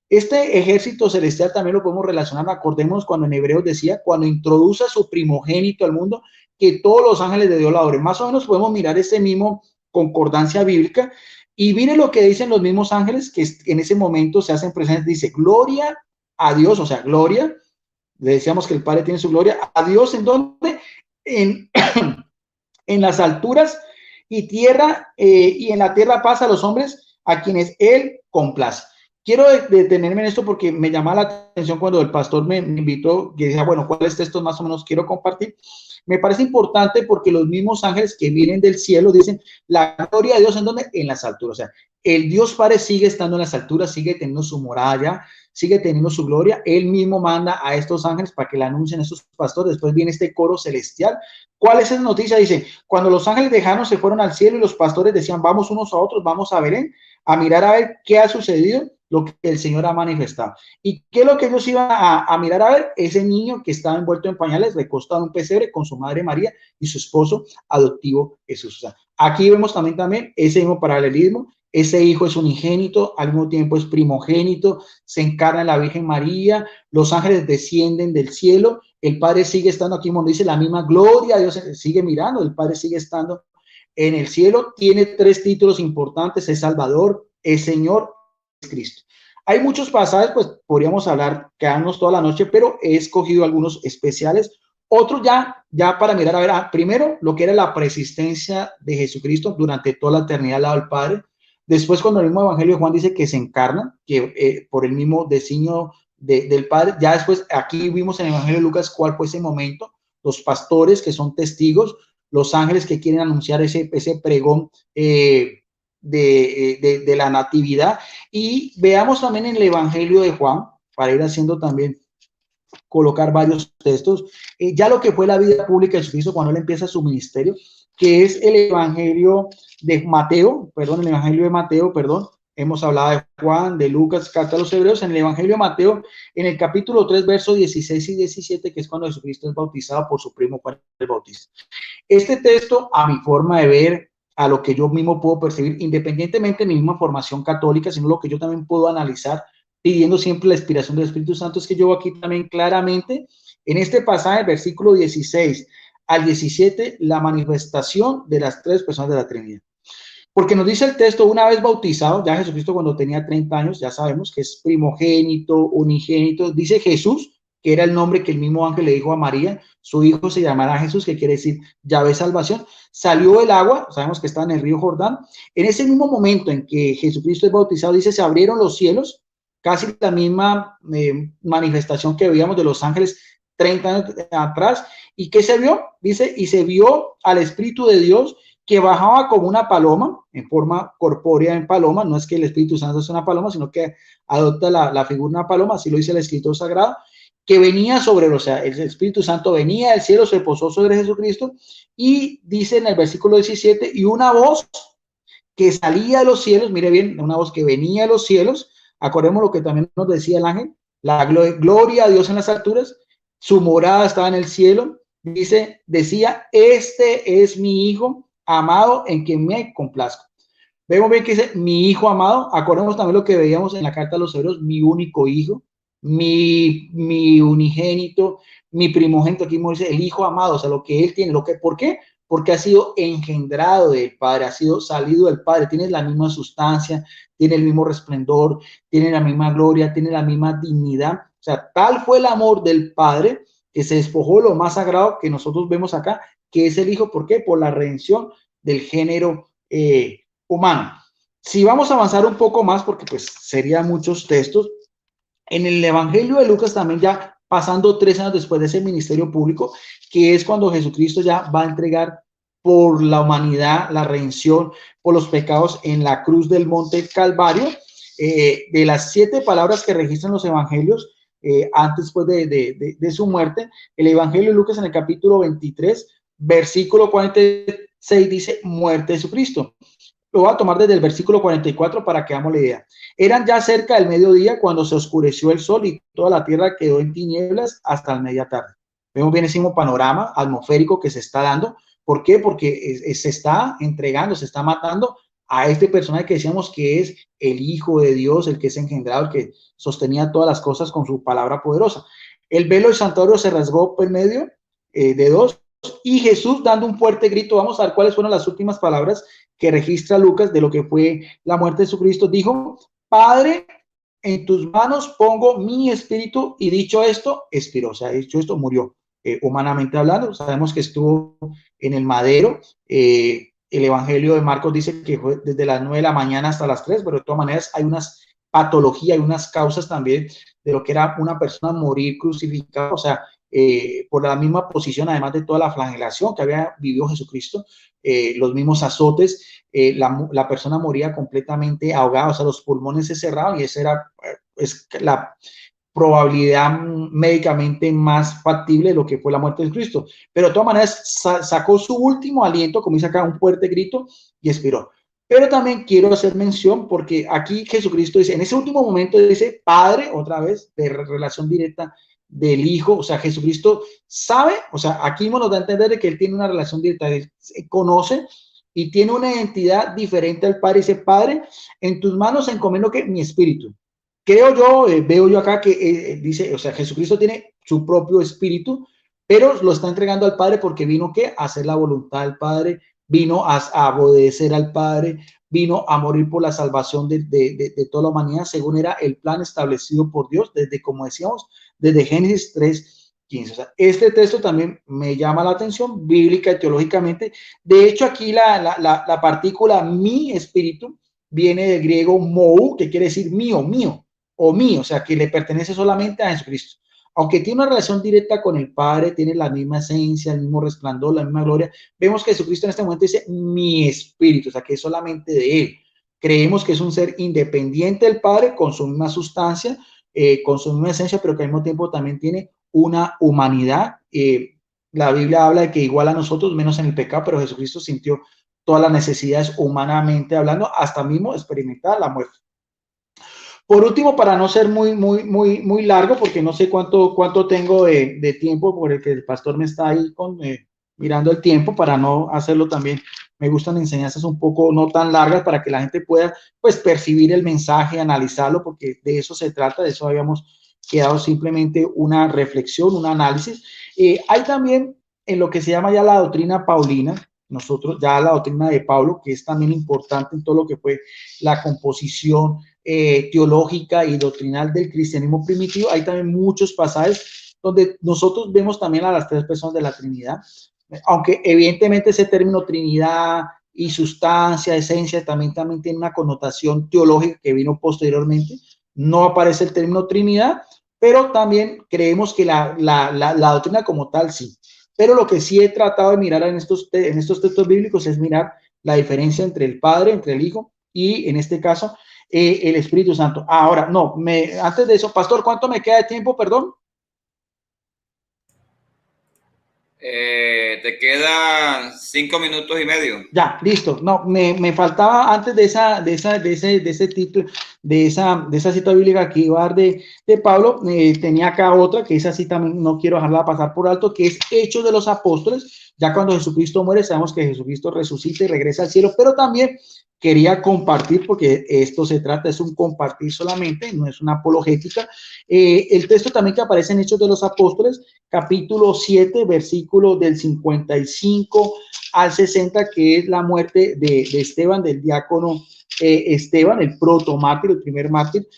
este ejército celestial también lo podemos relacionar, acordemos cuando en Hebreos decía, cuando introduce a su primogénito al mundo, que todos los ángeles de Dios la adoren. Más o menos podemos mirar ese mismo concordancia bíblica y mire lo que dicen los mismos ángeles que en ese momento se hacen presentes. Dice, gloria a Dios, o sea, gloria, le decíamos que el Padre tiene su gloria, a Dios, ¿en dónde? En, en las alturas y tierra, y en la tierra paz a los hombres a quienes Él complace. Quiero detenerme en esto porque me llama la atención cuando el pastor me invitó, que decía, bueno, ¿cuáles textos más o menos quiero compartir? Me parece importante porque los mismos ángeles que vienen del cielo dicen, la gloria de Dios, ¿en dónde? En las alturas. O sea, el Dios Padre sigue estando en las alturas, sigue teniendo su morada, sigue teniendo su gloria. Él mismo manda a estos ángeles para que le anuncien a estos pastores. Después viene este coro celestial. ¿Cuál es esa noticia? Dice, cuando los ángeles dejaron, se fueron al cielo y los pastores decían, vamos unos a otros, vamos a Belén, a mirar a ver qué ha sucedido, lo que el Señor ha manifestado. ¿Y qué es lo que ellos iban a mirar a ver? Ese niño que estaba envuelto en pañales, recostado en un pesebre con su madre María y su esposo adoptivo Jesús. O sea, aquí vemos también ese mismo paralelismo. Ese hijo es unigénito, al mismo tiempo es primogénito, se encarna en la Virgen María, los ángeles descienden del cielo, el Padre sigue estando aquí, como dice la misma gloria, Dios sigue mirando, el Padre sigue estando en el cielo, tiene 3 títulos importantes, es Salvador, es Señor, es Cristo. Hay muchos pasajes, pues podríamos hablar, quedarnos toda la noche, pero he escogido algunos especiales, otros ya para mirar a ver, primero lo que era la preexistencia de Jesucristo durante toda la eternidad al lado del Padre. Después, cuando el mismo Evangelio de Juan dice que se encarna, que por el mismo designio del Padre, ya después aquí vimos en el Evangelio de Lucas cuál fue ese momento, los pastores que son testigos, los ángeles que quieren anunciar ese pregón de la natividad. Y veamos también en el Evangelio de Juan, para ir haciendo también, colocar varios textos, ya lo que fue la vida pública de Jesucristo cuando él empieza su ministerio, que es el Evangelio de Mateo, el Evangelio de Mateo, hemos hablado de Juan, de Lucas, carta a los Hebreos. En el Evangelio de Mateo, en el capítulo 3, versos 16 y 17, que es cuando Jesucristo es bautizado por su primo Juan el Bautista. Este texto, a mi forma de ver, a lo que yo mismo puedo percibir, independientemente de mi misma formación católica, sino lo que yo también puedo analizar, pidiendo siempre la inspiración del Espíritu Santo, es que yo aquí también claramente, en este pasaje, versículo 16 al 17, la manifestación de las 3 personas de la Trinidad. Porque nos dice el texto, una vez bautizado, ya Jesucristo cuando tenía 30 años, ya sabemos que es primogénito, unigénito, dice Jesús, que era el nombre que el mismo ángel le dijo a María, su hijo se llamará Jesús, que quiere decir Yahvé salvación, salió del agua, sabemos que está en el río Jordán. En ese mismo momento en que Jesucristo es bautizado, dice, se abrieron los cielos, casi la misma manifestación que veíamos de los ángeles 30 años atrás. ¿Y qué se vio? Dice, y se vio al Espíritu de Dios que bajaba como una paloma, en forma corpórea en paloma. No es que el Espíritu Santo es una paloma, sino que adopta la figura de una paloma, así lo dice el escritor sagrado, que venía sobre él, o sea, el Espíritu Santo venía del cielo, se posó sobre Jesucristo, y dice en el versículo 17, y una voz que salía de los cielos, mire bien, una voz que venía de los cielos, acordemos lo que también nos decía el ángel, La gloria a Dios en las alturas, su morada estaba en el cielo. Decía, este es mi hijo amado en quien me complazco. Vemos bien que dice mi hijo amado. Acordemos también lo que veíamos en la carta a los Hebreos, mi único hijo, mi unigénito, mi primogénito. Aquí dice el hijo amado, o sea, lo que él tiene. ¿Por qué? Porque ha sido engendrado del Padre, ha sido salido del Padre, tiene la misma sustancia, tiene el mismo resplendor, tiene la misma gloria, tiene la misma dignidad. O sea, tal fue el amor del Padre que se despojó de lo más sagrado que nosotros vemos acá, que es el Hijo. ¿Por qué? Por la redención del género humano. Si vamos a avanzar un poco más, porque pues serían muchos textos, en el Evangelio de Lucas también, ya pasando 3 años después de ese ministerio público, que es cuando Jesucristo ya va a entregar por la humanidad la redención por los pecados en la cruz del Monte Calvario. De las 7 palabras que registran los evangelios antes pues, de su muerte, el Evangelio de Lucas en el capítulo 23, versículo 46 dice, muerte de Jesucristo. Lo voy a tomar desde el versículo 44 para que hagamos la idea. Eran ya cerca del mediodía cuando se oscureció el sol y toda la tierra quedó en tinieblas hasta la media tarde. Vemos bien ese panorama atmosférico que se está dando. ¿Por qué? Porque se está entregando, se está matando a este personaje que decíamos que es el Hijo de Dios, el que es engendrado, el que sostenía todas las cosas con su palabra poderosa. El velo del santuario se rasgó por medio de dos y Jesús dando un fuerte grito, vamos a ver cuáles fueron las últimas palabras que registra Lucas de lo que fue la muerte de Jesucristo, dijo, Padre, en tus manos pongo mi espíritu, y dicho esto, expiró, o sea, dicho esto, murió. Humanamente hablando, sabemos que estuvo en el madero. El Evangelio de Marcos dice que fue desde las 9 de la mañana hasta las 3, pero de todas maneras hay unas patologías, hay unas causas también de lo que era una persona morir crucificada, o sea, por la misma posición, además de toda la flagelación que había vivido Jesucristo, los mismos azotes, la persona moría completamente ahogada, o sea, los pulmones se cerraban, y esa era la probabilidad médicamente más factible de lo que fue la muerte de Cristo. Pero de todas maneras sacó su último aliento, como dice acá, un fuerte grito, y expiró. Pero también quiero hacer mención, porque aquí Jesucristo dice, en ese último momento dice, Padre, otra vez, de relación directa del Hijo, o sea, Jesucristo sabe, o sea, aquí nos da a entender que Él tiene una relación directa, Él conoce y tiene una identidad diferente al Padre. Dice, Padre, en tus manos encomiendo que mi espíritu. Creo yo, veo yo acá que dice, o sea, Jesucristo tiene su propio espíritu, pero lo está entregando al Padre porque vino ¿qué? A hacer la voluntad del Padre, vino a obedecer al Padre, vino a morir por la salvación de toda la humanidad, según era el plan establecido por Dios, desde, como decíamos, desde Génesis 3:15. O sea, este texto también me llama la atención bíblica y teológicamente. De hecho, aquí la partícula mi espíritu viene del griego mou, que quiere decir mío, mío o mío, o sea, que le pertenece solamente a Jesucristo. Aunque tiene una relación directa con el Padre, tiene la misma esencia, el mismo resplandor, la misma gloria, vemos que Jesucristo en este momento dice mi espíritu, o sea, que es solamente de Él. Creemos que es un ser independiente del Padre, con su misma sustancia, con su misma esencia, pero que al mismo tiempo también tiene una humanidad. La Biblia habla de que igual a nosotros, menos en el pecado, pero Jesucristo sintió todas las necesidades humanamente hablando, hasta mismo experimentar la muerte. Por último, para no ser muy largo, porque no sé cuánto tengo de tiempo, por el que el pastor me está ahí mirando el tiempo, para no hacerlo también, me gustan enseñanzas un poco no tan largas para que la gente pueda pues percibir el mensaje, analizarlo, porque de eso se trata, de eso habíamos quedado simplemente una reflexión, un análisis. Hay también en lo que se llama ya la doctrina paulina, nosotros ya la doctrina de Pablo, que es también importante en todo lo que fue la composición teológica y doctrinal del cristianismo primitivo. Hay también muchos pasajes donde nosotros vemos también a las 3 personas de la Trinidad, aunque evidentemente ese término Trinidad y sustancia, esencia, también tiene una connotación teológica que vino posteriormente. No aparece el término Trinidad, pero también creemos que la doctrina como tal sí. Pero lo que sí he tratado de mirar en estos textos bíblicos es mirar la diferencia entre el Padre, entre el Hijo y en este caso el Espíritu Santo. Ahora, no, antes de eso, pastor, ¿cuánto me queda de tiempo, perdón? Te quedan 5 minutos y medio. Ya, listo. No, me faltaba antes de ese título, de esa cita bíblica que iba a dar de Pablo, tenía acá otra, que esa sí también no quiero dejarla pasar por alto, que es Hechos de los Apóstoles. Ya cuando Jesucristo muere, sabemos que Jesucristo resucita y regresa al cielo, pero también quería compartir, porque esto se trata, es un compartir solamente, no es una apologética. El texto también que aparece en Hechos de los Apóstoles, capítulo 7, versículo del 55 al 60, que es la muerte de Esteban, del diácono Esteban, el protomártir, el primer mártir,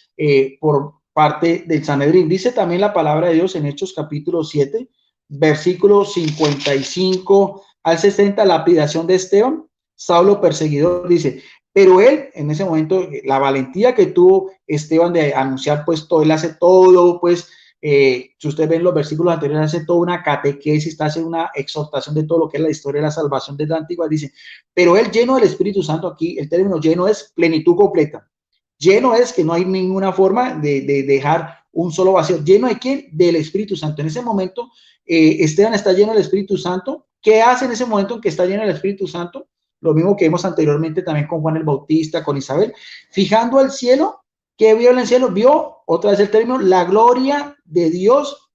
por parte del Sanedrín. Dice también la palabra de Dios en Hechos capítulo 7, versículo 55 al 60, lapidación de Esteban, Saulo perseguidor, dice, pero él, en ese momento, la valentía que tuvo Esteban de anunciar, pues todo, él hace todo, pues, si ustedes ven los versículos anteriores, hace toda una catequesis, está haciendo una exhortación de todo lo que es la historia de la salvación desde la antigua, dice, pero él lleno del Espíritu Santo, aquí el término lleno es plenitud completa, lleno es que no hay ninguna forma de dejar un solo vacío, lleno de quién, del Espíritu Santo. En ese momento, Esteban está lleno del Espíritu Santo. ¿Qué hace en ese momento en que está lleno del Espíritu Santo? Lo mismo que vimos anteriormente también con Juan el Bautista, con Isabel, fijando al cielo. ¿Qué vio en el cielo? Vio, otra vez el término, la gloria de Dios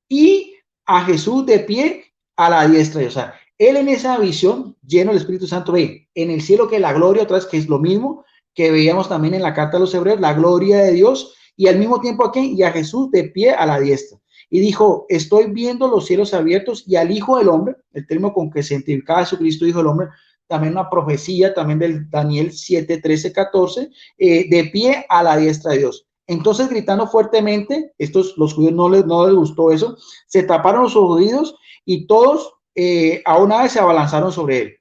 y a Jesús de pie a la diestra. O sea, él en esa visión, lleno del Espíritu Santo, ve en el cielo que la gloria, otra vez que es lo mismo que veíamos también en la carta a los hebreos, la gloria de Dios y al mismo tiempo aquí y a Jesús de pie a la diestra. Y dijo, estoy viendo los cielos abiertos y al Hijo del Hombre, el término con que se identificaba a Jesucristo, Hijo del Hombre, también una profecía, también del Daniel 7, 13, 14, de pie a la diestra de Dios. Entonces, gritando fuertemente, los judíos no les gustó eso, se taparon los oídos y todos a una vez se abalanzaron sobre él.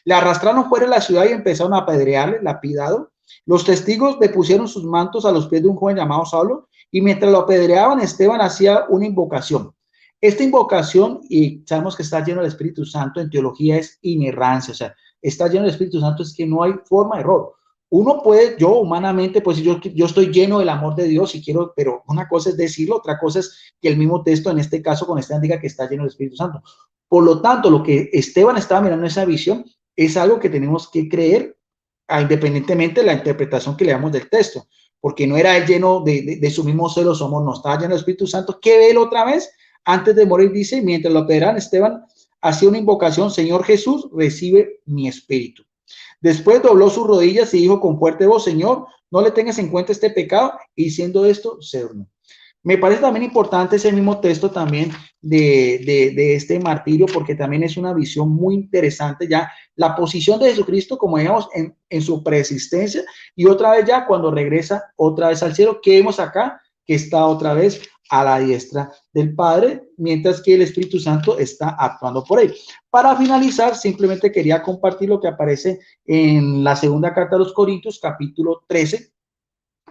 Le arrastraron fuera de la ciudad y empezaron a apedrearle, lapidado. Los testigos le pusieron sus mantos a los pies de un joven llamado Saulo y mientras lo apedreaban, Esteban hacía una invocación. Esta invocación, y sabemos que está lleno del Espíritu Santo, en teología es inerrancia, o sea, está lleno del Espíritu Santo, es que no hay forma de error. Uno puede, yo humanamente, pues yo estoy lleno del amor de Dios y quiero, pero una cosa es decirlo, otra cosa es que el mismo texto, en este caso con Esteban, diga que está lleno del Espíritu Santo. Por lo tanto, lo que Esteban estaba mirando en esa visión es algo que tenemos que creer, independientemente de la interpretación que le damos del texto, porque no era él lleno de su mismo celo, somos, no estaba lleno del Espíritu Santo, que ve él otra vez, antes de morir, dice, mientras lo apedreaban, Esteban hacía una invocación, Señor Jesús, recibe mi espíritu. Después dobló sus rodillas y dijo con fuerte voz, Señor, no le tengas en cuenta este pecado, y diciendo esto, se durmió. Me parece también importante ese mismo texto también de este martirio, porque también es una visión muy interesante ya, la posición de Jesucristo, como digamos, en su preexistencia, y otra vez ya cuando regresa otra vez al cielo, que vemos acá, que está otra vez a la diestra del Padre, mientras que el Espíritu Santo está actuando por él. Para finalizar, simplemente quería compartir lo que aparece en la segunda carta de los Corintios, capítulo 13,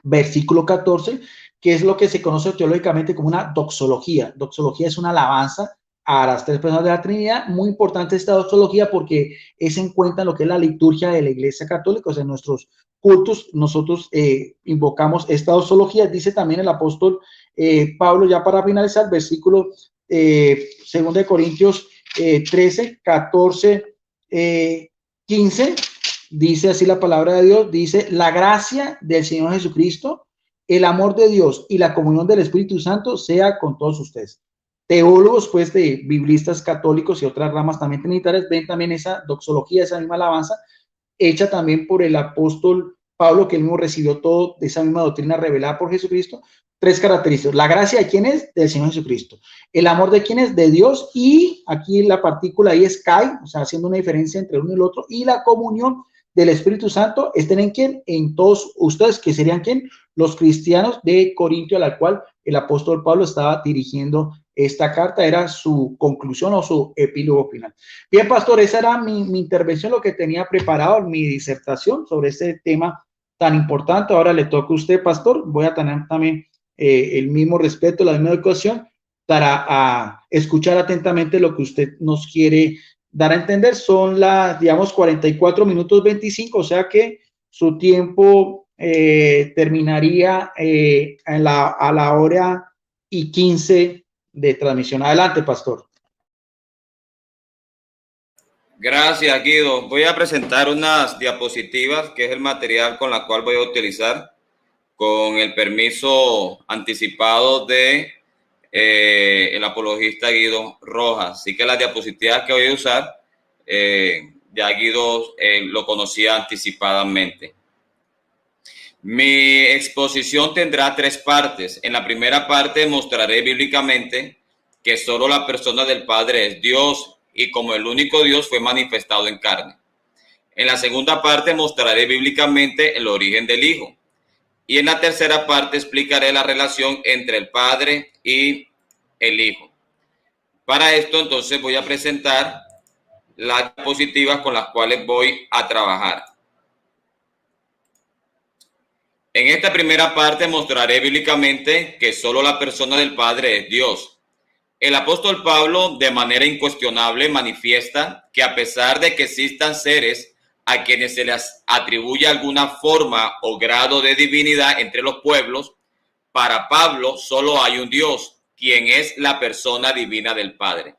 versículo 14, que es lo que se conoce teológicamente como una doxología. Doxología es una alabanza a las tres personas de la Trinidad. Muy importante esta doxología porque es en cuenta lo que es la liturgia de la Iglesia Católica, o sea, en nuestros cultos nosotros invocamos esta doxología. Dice también el apóstol Pablo, ya para finalizar, versículo 2 de Corintios 13, 14, 15, dice así la palabra de Dios, dice, la gracia del Señor Jesucristo, el amor de Dios y la comunión del Espíritu Santo sea con todos ustedes. Teólogos, pues, de biblistas católicos y otras ramas también trinitarias, ven también esa doxología, esa misma alabanza, hecha también por el apóstol Pablo, que él mismo recibió todo de esa misma doctrina revelada por Jesucristo. Tres características. La gracia de quién es, del Señor Jesucristo. El amor de quién es, de Dios. Y aquí la partícula ahí es kai, o sea, haciendo una diferencia entre uno y el otro. Y la comunión del Espíritu Santo estén en quién, en todos ustedes, que serían quién, los cristianos de Corintio, a la cual el apóstol Pablo estaba dirigiendo esta carta, era su conclusión o su epílogo final. Bien, pastor, esa era mi intervención, lo que tenía preparado, mi disertación sobre este tema tan importante. Ahora le toca a usted, pastor. Voy a tener también el mismo respeto, la misma educación para escuchar atentamente lo que usted nos quiere dar a entender. Son las, digamos, 44 minutos 25, o sea que su tiempo terminaría a la hora y 15 de transmisión. Adelante, pastor. Gracias, Guido. Voy a presentar unas diapositivas, que es el material con la cual voy a utilizar, con el permiso anticipado de el apologista Guido Rojas. Así que las diapositivas que voy a usar, ya Guido lo conocía anticipadamente. Mi exposición tendrá 3 partes. En la primera parte mostraré bíblicamente que solo la persona del Padre es Dios y como el único Dios fue manifestado en carne. En la segunda parte mostraré bíblicamente el origen del Hijo. Y en la tercera parte explicaré la relación entre el Padre y el Hijo. Para esto, entonces, voy a presentar las diapositivas con las cuales voy a trabajar. En esta primera parte mostraré bíblicamente que solo la persona del Padre es Dios. El apóstol Pablo, de manera incuestionable, manifiesta que a pesar de que existan seres a quienes se les atribuye alguna forma o grado de divinidad entre los pueblos, para Pablo solo hay un Dios, quien es la persona divina del Padre.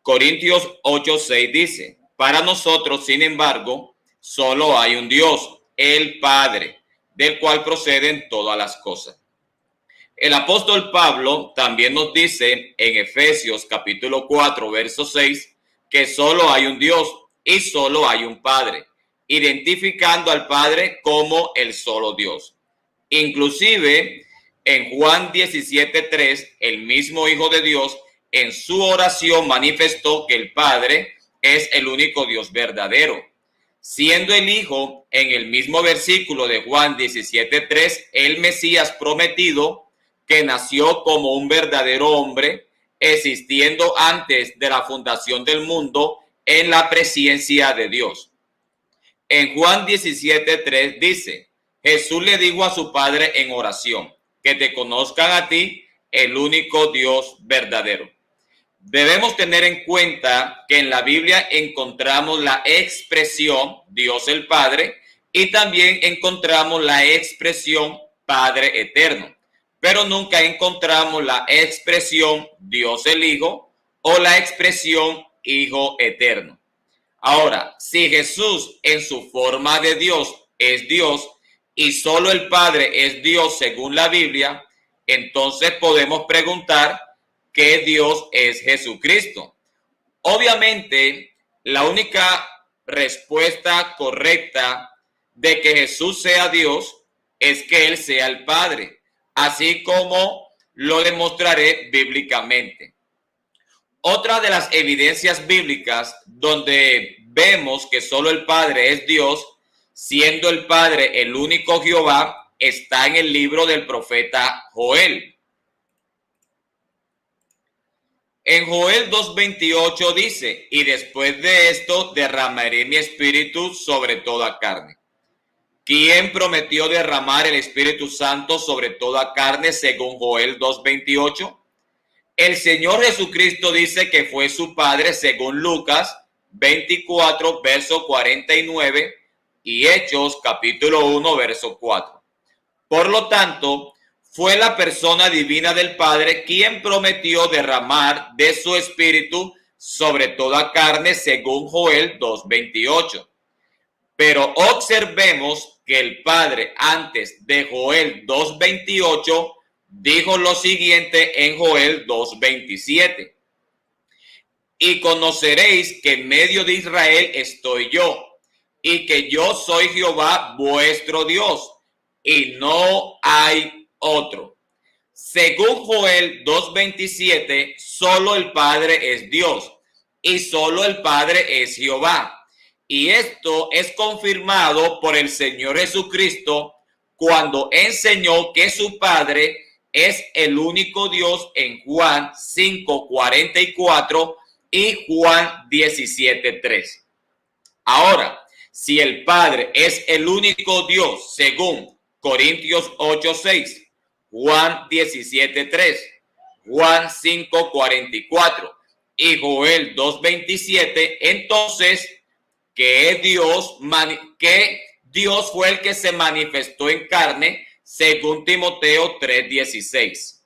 Corintios 8:6 dice, para nosotros, sin embargo, solo hay un Dios, el Padre, del cual proceden todas las cosas. El apóstol Pablo también nos dice en Efesios capítulo 4, verso 6, que solo hay un Dios y solo hay un Padre, identificando al Padre como el solo Dios. Inclusive en Juan 17:3, el mismo Hijo de Dios en su oración manifestó que el Padre es el único Dios verdadero. Siendo el Hijo, en el mismo versículo de Juan 17:3, el Mesías prometido, que nació como un verdadero hombre, existiendo antes de la fundación del mundo en la presencia de Dios. En Juan 17:3 dice, Jesús le dijo a su Padre en oración, que te conozcan a ti, el único Dios verdadero. Debemos tener en cuenta que en la Biblia encontramos la expresión Dios el Padre y también encontramos la expresión Padre eterno, pero nunca encontramos la expresión Dios el Hijo o la expresión Hijo eterno. Ahora, si Jesús en su forma de Dios es Dios y solo el Padre es Dios según la Biblia, entonces podemos preguntar ¿qué Dios es Jesucristo? Obviamente, la única respuesta correcta de que Jesús sea Dios es que Él sea el Padre, así como lo demostraré bíblicamente. Otra de las evidencias bíblicas donde vemos que solo el Padre es Dios, siendo el Padre el único Jehová, está en el libro del profeta Joel. En Joel 2:28 dice, y después de esto derramaré mi espíritu sobre toda carne. ¿Quién prometió derramar el Espíritu Santo sobre toda carne según Joel 2:28? El Señor Jesucristo dice que fue su Padre según Lucas 24, verso 49 y Hechos capítulo 1, verso 4. Por lo tanto, fue la persona divina del Padre quien prometió derramar de su Espíritu sobre toda carne según Joel 2:28. Pero observemos que el Padre antes de Joel 2:28 dijo lo siguiente en Joel 2:27. Y conoceréis que en medio de Israel estoy yo, y que yo soy Jehová vuestro Dios, y no hay otro. Según Joel 2:27, solo el Padre es Dios, y solo el Padre es Jehová. Y esto es confirmado por el Señor Jesucristo cuando enseñó que su Padre es el único Dios en Juan 5:44 y Juan 17:3. Ahora, si el Padre es el único Dios según Corintios 8:6, Juan 17:3, Juan 5:44 y Joel 2:27, entonces que Dios fue el que se manifestó en carne según Timoteo 3:16.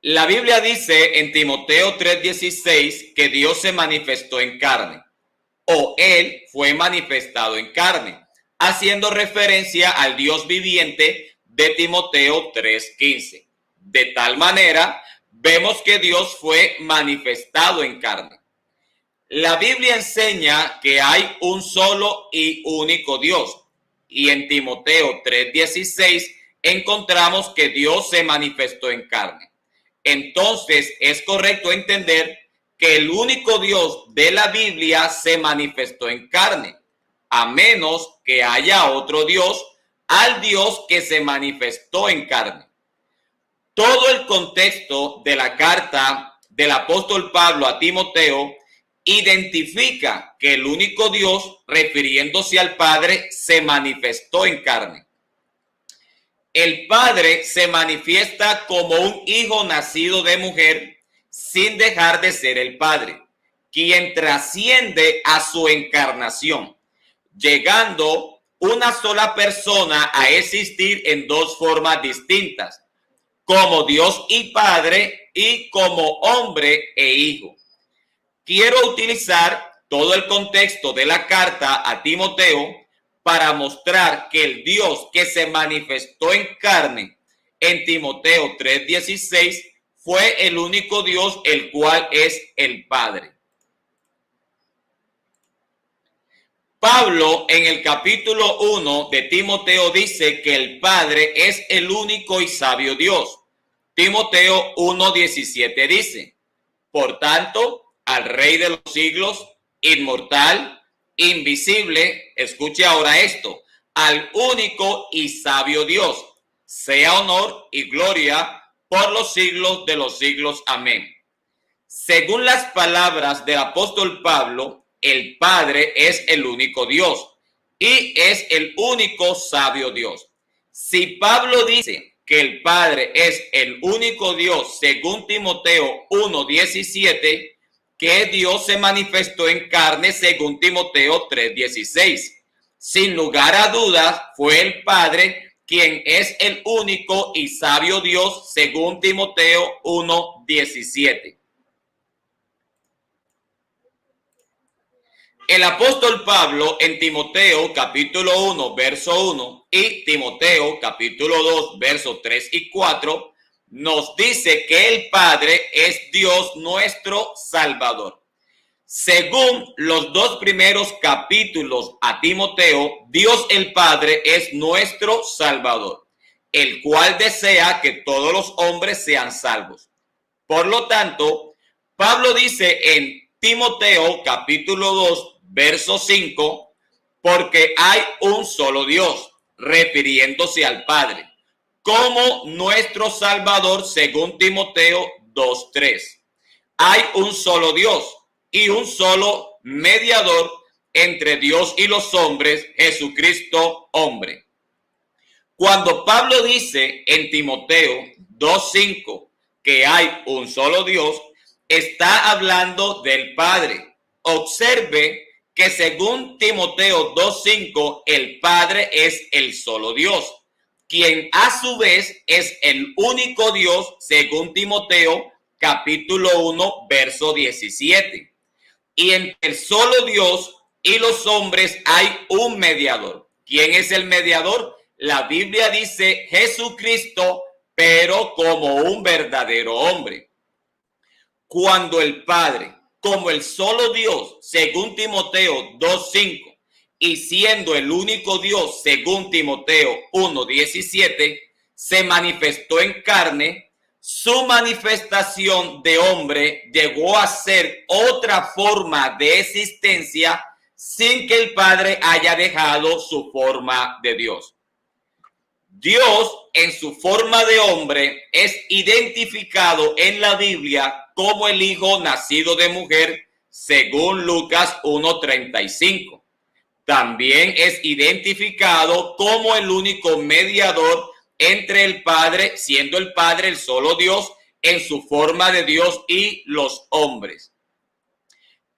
La Biblia dice en Timoteo 3:16 que Dios se manifestó en carne, o Él fue manifestado en carne, haciendo referencia al Dios viviente de Timoteo 3:15. De tal manera, vemos que Dios fue manifestado en carne. La Biblia enseña que hay un solo y único Dios, y en Timoteo 3:16 encontramos que Dios se manifestó en carne. Entonces es correcto entender que el único Dios de la Biblia se manifestó en carne, a menos que haya otro Dios al Dios que se manifestó en carne. Todo el contexto de la carta del apóstol Pablo a Timoteo identifica que el único Dios, refiriéndose al Padre, se manifestó en carne. El Padre se manifiesta como un hijo nacido de mujer sin dejar de ser el Padre, quien trasciende a su encarnación, llegando una sola persona a existir en dos formas distintas, como Dios y Padre y como hombre e hijo. Quiero utilizar todo el contexto de la carta a Timoteo para mostrar que el Dios que se manifestó en carne en Timoteo 3:16 fue el único Dios, el cual es el Padre. Pablo en el capítulo 1 de Timoteo dice que el Padre es el único y sabio Dios. Timoteo 1:17 dice: por tanto, al Rey de los siglos, inmortal, invisible, escuche ahora esto, al único y sabio Dios, sea honor y gloria por los siglos de los siglos. Amén. Según las palabras del apóstol Pablo, el Padre es el único Dios y es el único sabio Dios. Si Pablo dice que el Padre es el único Dios, según Timoteo 1:17, que Dios se manifestó en carne, según Timoteo 3:16. Sin lugar a dudas, fue el Padre quien es el único y sabio Dios, según Timoteo 1:17. El apóstol Pablo en Timoteo capítulo 1, verso 1 y Timoteo capítulo 2, versos 3 y 4 nos dice que el Padre es Dios nuestro Salvador. Según los dos primeros capítulos a Timoteo, Dios el Padre es nuestro Salvador, el cual desea que todos los hombres sean salvos. Por lo tanto, Pablo dice en Timoteo capítulo 2, verso 5, porque hay un solo Dios, refiriéndose al Padre, como nuestro Salvador, según Timoteo 2:3. Hay un solo Dios y un solo mediador entre Dios y los hombres, Jesucristo hombre. Cuando Pablo dice en Timoteo 2:5 que hay un solo Dios, está hablando del Padre. Observe que según Timoteo 2:5, el Padre es el solo Dios, quien a su vez es el único Dios, según Timoteo capítulo 1, verso 17. Y entre el solo Dios y los hombres hay un mediador. ¿Quién es el mediador? La Biblia dice Jesucristo, pero como un verdadero hombre. Cuando el Padre, como el solo Dios, según Timoteo 2:5, y siendo el único Dios, según Timoteo 1:17, se manifestó en carne, su manifestación de hombre llegó a ser otra forma de existencia sin que el Padre haya dejado su forma de Dios. Dios, en su forma de hombre, es identificado en la Biblia como el Hijo nacido de mujer, según Lucas 1:35. También es identificado como el único mediador entre el Padre, siendo el Padre el solo Dios en su forma de Dios, y los hombres.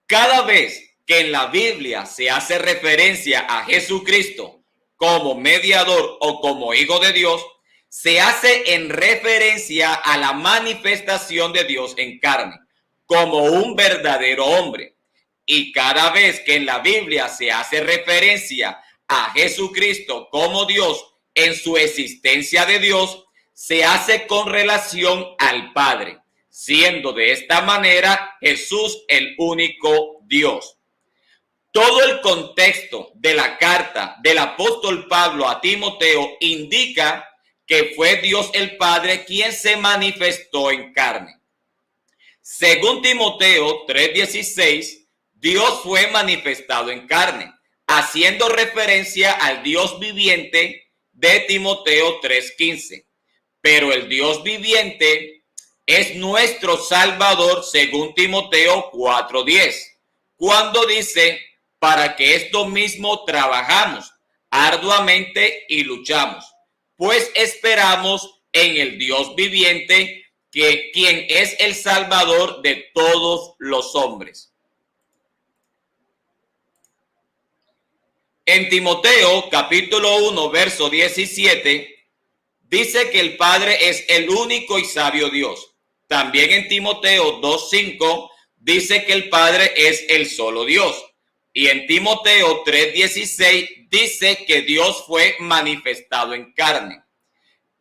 Cada vez que en la Biblia se hace referencia a Jesucristo como mediador o como Hijo de Dios, se hace en referencia a la manifestación de Dios en carne, como un verdadero hombre. Y cada vez que en la Biblia se hace referencia a Jesucristo como Dios en su existencia de Dios, se hace con relación al Padre, siendo de esta manera Jesús el único Dios. Todo el contexto de la carta del apóstol Pablo a Timoteo indica que fue Dios el Padre quien se manifestó en carne. Según Timoteo 3:16, Dios fue manifestado en carne, haciendo referencia al Dios viviente de Timoteo 3:15. Pero el Dios viviente es nuestro Salvador, según Timoteo 4:10, cuando dice, para que esto mismo trabajamos arduamente y luchamos, pues esperamos en el Dios viviente, que quien es el Salvador de todos los hombres. En Timoteo capítulo 1 verso 17 dice que el Padre es el único y sabio Dios. También en Timoteo 2:5 dice que el Padre es el solo Dios. Y en Timoteo 3:16 dice que Dios fue manifestado en carne.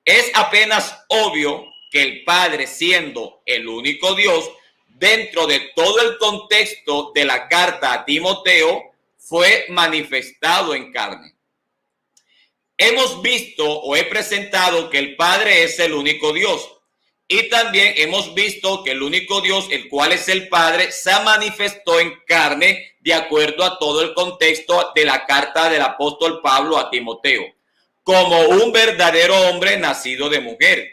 Es apenas obvio que el Padre, siendo el único Dios, dentro de todo el contexto de la carta a Timoteo, fue manifestado en carne. Hemos visto o he presentado que el Padre es el único Dios. Y también hemos visto que el único Dios, el cual es el Padre, se manifestó en carne de acuerdo a todo el contexto de la carta del apóstol Pablo a Timoteo, como un verdadero hombre nacido de mujer,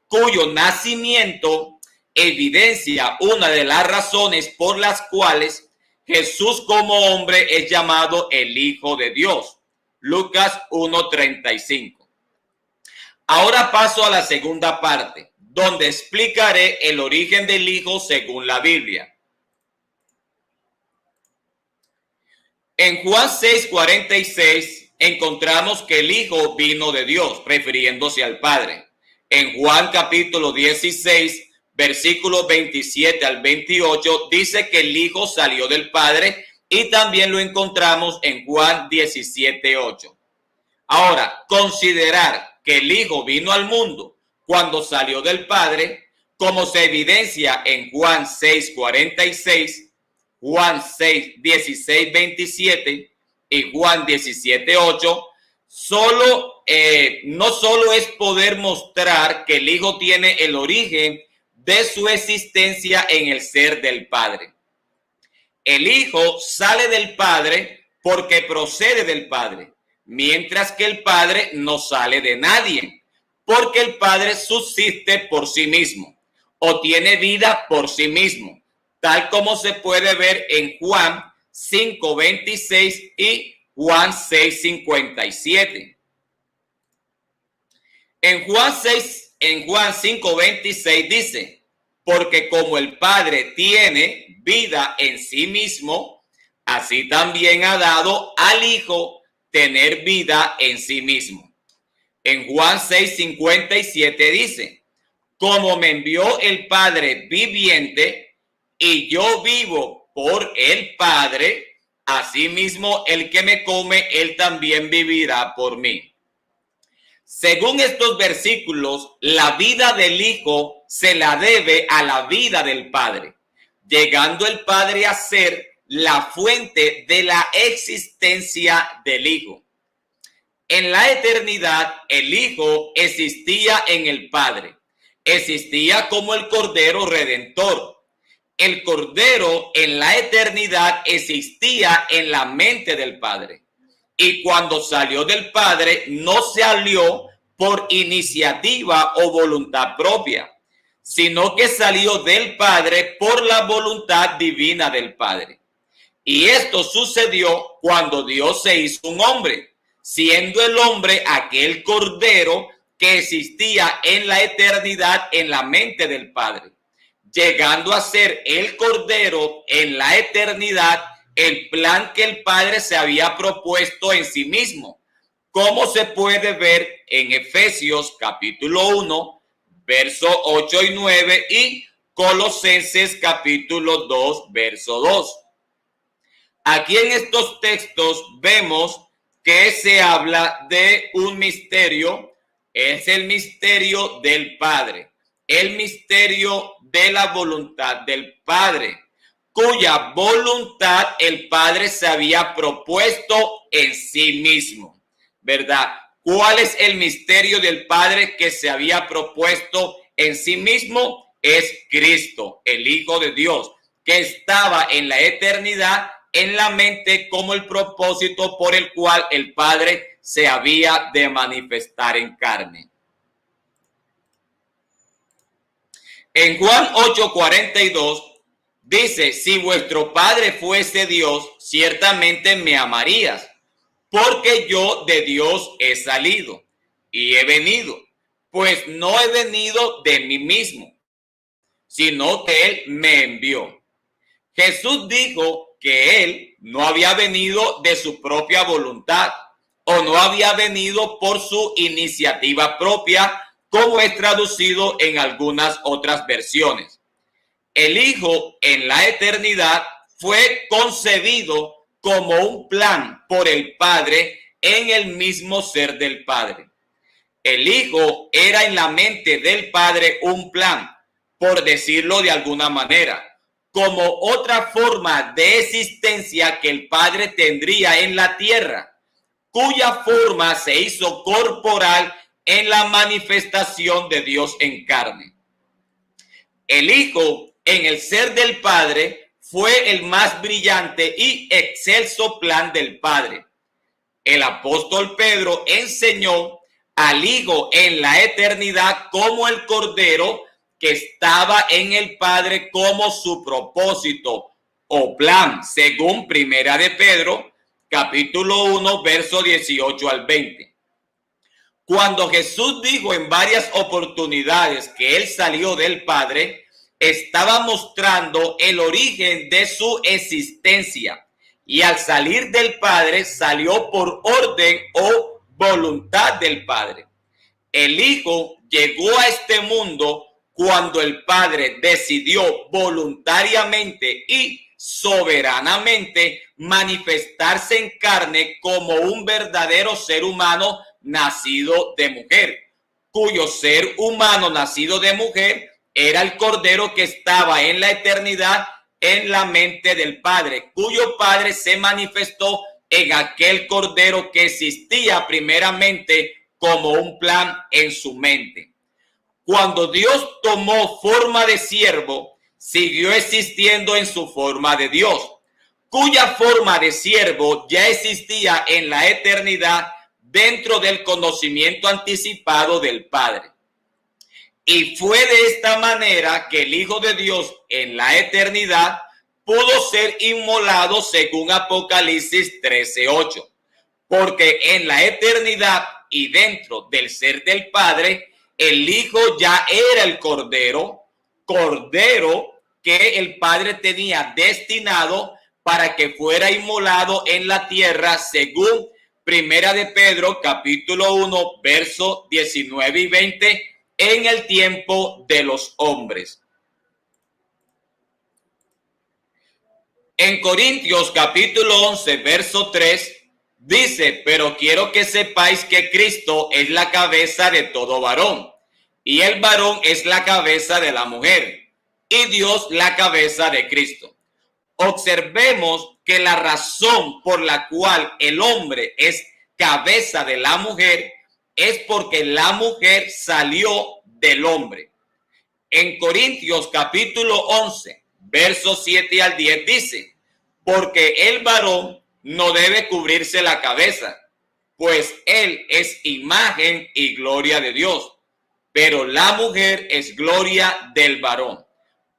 cuyo nacimiento evidencia una de las razones por las cuales Jesús como hombre es llamado el Hijo de Dios. Lucas 1:35. Ahora paso a la segunda parte, donde explicaré el origen del Hijo según la Biblia. En Juan 6:46 encontramos que el Hijo vino de Dios, refiriéndose al Padre. En Juan capítulo 16, versículos 27 al 28, dice que el Hijo salió del Padre, y también lo encontramos en Juan 17:8. Ahora, considerar que el Hijo vino al mundo cuando salió del Padre, como se evidencia en Juan 6:46, Juan 6:16, 27 y Juan 17:8, no solo es poder mostrar que el Hijo tiene el origen de su existencia en el ser del Padre. El Hijo sale del Padre porque procede del Padre, mientras que el Padre no sale de nadie, porque el Padre subsiste por sí mismo o tiene vida por sí mismo, tal como se puede ver en Juan 5:26 y Juan 6:57. En Juan 5:26 dice, porque como el Padre tiene vida en sí mismo, así también ha dado al Hijo tener vida en sí mismo. En Juan 6:57 dice, como me envió el Padre viviente y yo vivo por el Padre, asimismo el que me come, él también vivirá por mí. Según estos versículos, la vida del Hijo se la debe a la vida del Padre, llegando el Padre a ser la fuente de la existencia del Hijo. En la eternidad, el Hijo existía en el Padre, existía como el Cordero Redentor. El Cordero en la eternidad existía en la mente del Padre. Y cuando salió del Padre, no salió por iniciativa o voluntad propia, sino que salió del Padre por la voluntad divina del Padre. Y esto sucedió cuando Dios se hizo un hombre, siendo el hombre aquel Cordero que existía en la eternidad en la mente del Padre, llegando a ser el Cordero en la eternidad, el plan que el Padre se había propuesto en sí mismo, como se puede ver en Efesios capítulo 1, versos 8 y 9 y Colosenses capítulo 2, verso 2. Aquí en estos textos vemos que se habla de un misterio, es el misterio del Padre, el misterio de la voluntad del Padre, cuya voluntad el Padre se había propuesto en sí mismo, ¿verdad? ¿Cuál es el misterio del Padre que se había propuesto en sí mismo? Es Cristo, el Hijo de Dios, que estaba en la eternidad en la mente como el propósito por el cual el Padre se había de manifestar en carne. En Juan 8:42 dice, si vuestro Padre fuese Dios, ciertamente me amarías, porque yo de Dios he salido y he venido, pues no he venido de mí mismo, sino que Él me envió. Jesús dijo que Él no había venido de su propia voluntad o no había venido por su iniciativa propia, como es traducido en algunas otras versiones. El Hijo en la eternidad fue concebido como un plan por el Padre en el mismo ser del Padre. El Hijo era en la mente del Padre un plan, por decirlo de alguna manera, como otra forma de existencia que el Padre tendría en la tierra, cuya forma se hizo corporal en la manifestación de Dios en carne. El Hijo en el ser del Padre fue el más brillante y excelso plan del Padre. El apóstol Pedro enseñó al Hijo en la eternidad como el Cordero que estaba en el Padre como su propósito o plan, según Primera de Pedro, capítulo 1, verso 18 al 20. Cuando Jesús dijo en varias oportunidades que Él salió del Padre, estaba mostrando el origen de su existencia. Y al salir del Padre, salió por orden o voluntad del Padre. El Hijo llegó a este mundo cuando el Padre decidió voluntariamente y soberanamente manifestarse en carne como un verdadero ser humano nacido de mujer, cuyo ser humano nacido de mujer era el Cordero que estaba en la eternidad en la mente del Padre, cuyo Padre se manifestó en aquel Cordero que existía primeramente como un plan en su mente. Cuando Dios tomó forma de siervo, siguió existiendo en su forma de Dios, cuya forma de siervo ya existía en la eternidad dentro del conocimiento anticipado del Padre. Y fue de esta manera que el Hijo de Dios en la eternidad pudo ser inmolado según Apocalipsis 13:8, porque en la eternidad y dentro del ser del Padre, el Hijo ya era el Cordero que el Padre tenía destinado para que fuera inmolado en la tierra, según Primera de Pedro, capítulo 1, versos 19 y 20, en el tiempo de los hombres. En Corintios, capítulo 11, verso 3, dice, pero quiero que sepáis que Cristo es la cabeza de todo varón, y el varón es la cabeza de la mujer, y Dios la cabeza de Cristo. Observemos que la razón por la cual el hombre es cabeza de la mujer es porque la mujer salió del hombre. En Corintios capítulo 11, versos 7 al 10 dice, porque el varón no debe cubrirse la cabeza, pues él es imagen y gloria de Dios, pero la mujer es gloria del varón.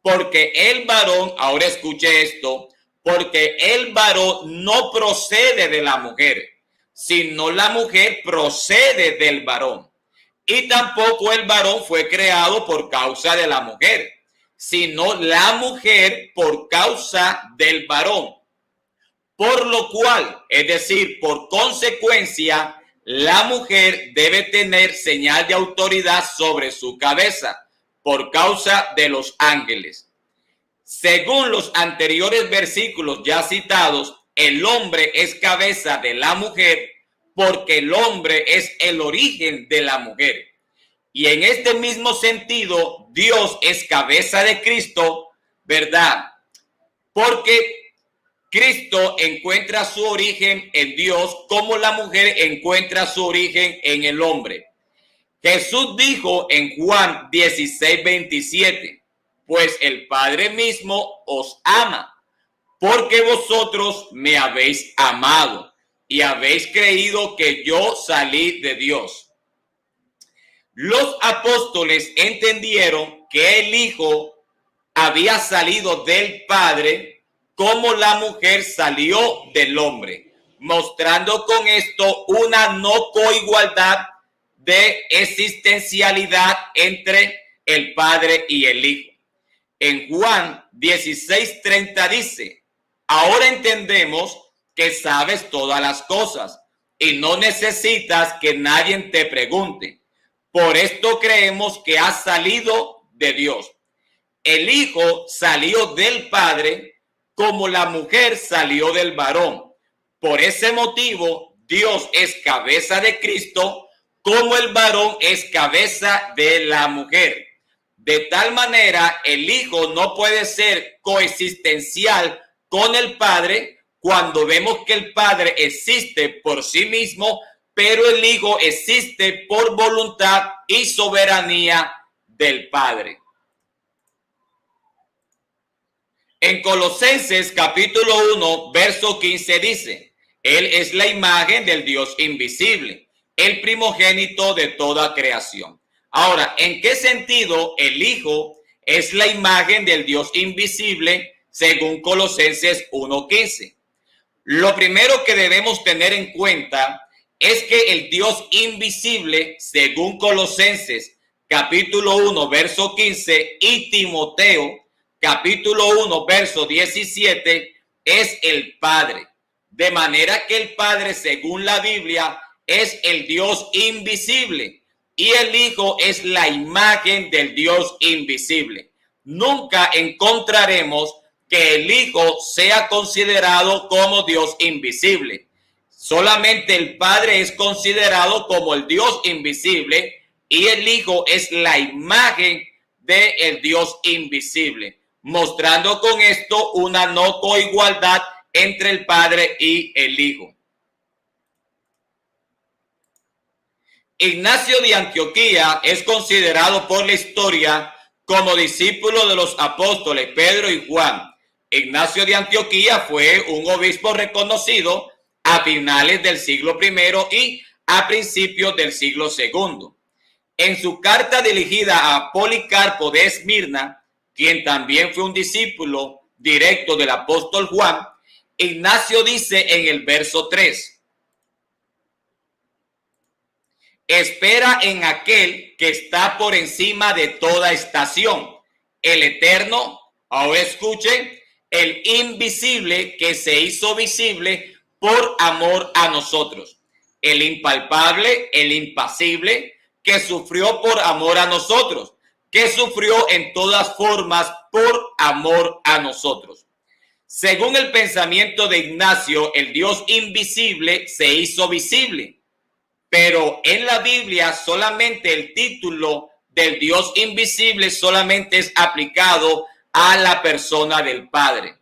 Porque el varón, ahora escuche esto, porque el varón no procede de la mujer, sino la mujer procede del varón. Y tampoco el varón fue creado por causa de la mujer, sino la mujer por causa del varón. Por lo cual, es decir, por consecuencia, la mujer debe tener señal de autoridad sobre su cabeza por causa de los ángeles. Según los anteriores versículos ya citados, el hombre es cabeza de la mujer porque el hombre es el origen de la mujer. Y en este mismo sentido, Dios es cabeza de Cristo, ¿verdad? Porque Cristo encuentra su origen en Dios como la mujer encuentra su origen en el hombre. Jesús dijo en Juan 16:27, pues el Padre mismo os ama, porque vosotros me habéis amado y habéis creído que yo salí de Dios. Los apóstoles entendieron que el Hijo había salido del Padre como la mujer salió del hombre, mostrando con esto una no coigualdad de existencialidad entre el Padre y el Hijo. En Juan 16:30 dice, ahora entendemos que sabes todas las cosas y no necesitas que nadie te pregunte. Por esto creemos que has salido de Dios. El Hijo salió del Padre como la mujer salió del varón. Por ese motivo, Dios es cabeza de Cristo como el varón es cabeza de la mujer. De tal manera, el Hijo no puede ser coexistencial con el Padre cuando vemos que el Padre existe por sí mismo, pero el Hijo existe por voluntad y soberanía del Padre. En Colosenses capítulo 1, verso 15 dice, Él es la imagen del Dios invisible, el primogénito de toda creación. Ahora, ¿en qué sentido el Hijo es la imagen del Dios invisible según Colosenses 1:15? Lo primero que debemos tener en cuenta es que el Dios invisible, según Colosenses capítulo 1, verso 15 y Timoteo capítulo 1, verso 17, es el Padre. De manera que el Padre, según la Biblia, es el Dios invisible y el Hijo es la imagen del Dios invisible. Nunca encontraremos que el Hijo sea considerado como Dios invisible. Solamente el Padre es considerado como el Dios invisible y el Hijo es la imagen del Dios invisible, mostrando con esto una no coigualdad entre el Padre y el Hijo. Ignacio de Antioquía es considerado por la historia como discípulo de los apóstoles Pedro y Juan. Ignacio de Antioquía fue un obispo reconocido a finales del siglo I y a principios del siglo II. En su carta dirigida a Policarpo de Esmirna, quien también fue un discípulo directo del apóstol Juan, Ignacio dice en el verso 3, espera en aquel que está por encima de toda estación, el eterno, ahora escuche, el invisible que se hizo visible por amor a nosotros, el impalpable, el impasible, que sufrió por amor a nosotros, que sufrió en todas formas por amor a nosotros. Según el pensamiento de Ignacio, el Dios invisible se hizo visible, pero en la Biblia solamente el título del Dios invisible solamente es aplicado a la persona del Padre.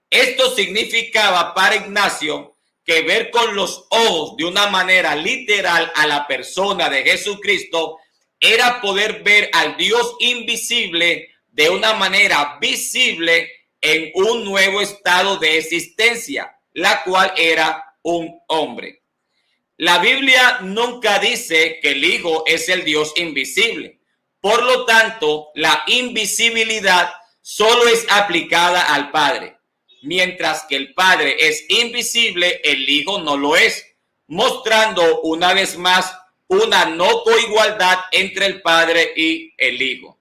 Esto significaba para Ignacio que ver con los ojos de una manera literal a la persona de Jesucristo era poder ver al Dios invisible de una manera visible en un nuevo estado de existencia, la cual era un hombre. La Biblia nunca dice que el Hijo es el Dios invisible. Por lo tanto, la invisibilidad solo es aplicada al Padre. Mientras que el Padre es invisible, el Hijo no lo es, mostrando una vez más una no coigualdad entre el Padre y el Hijo.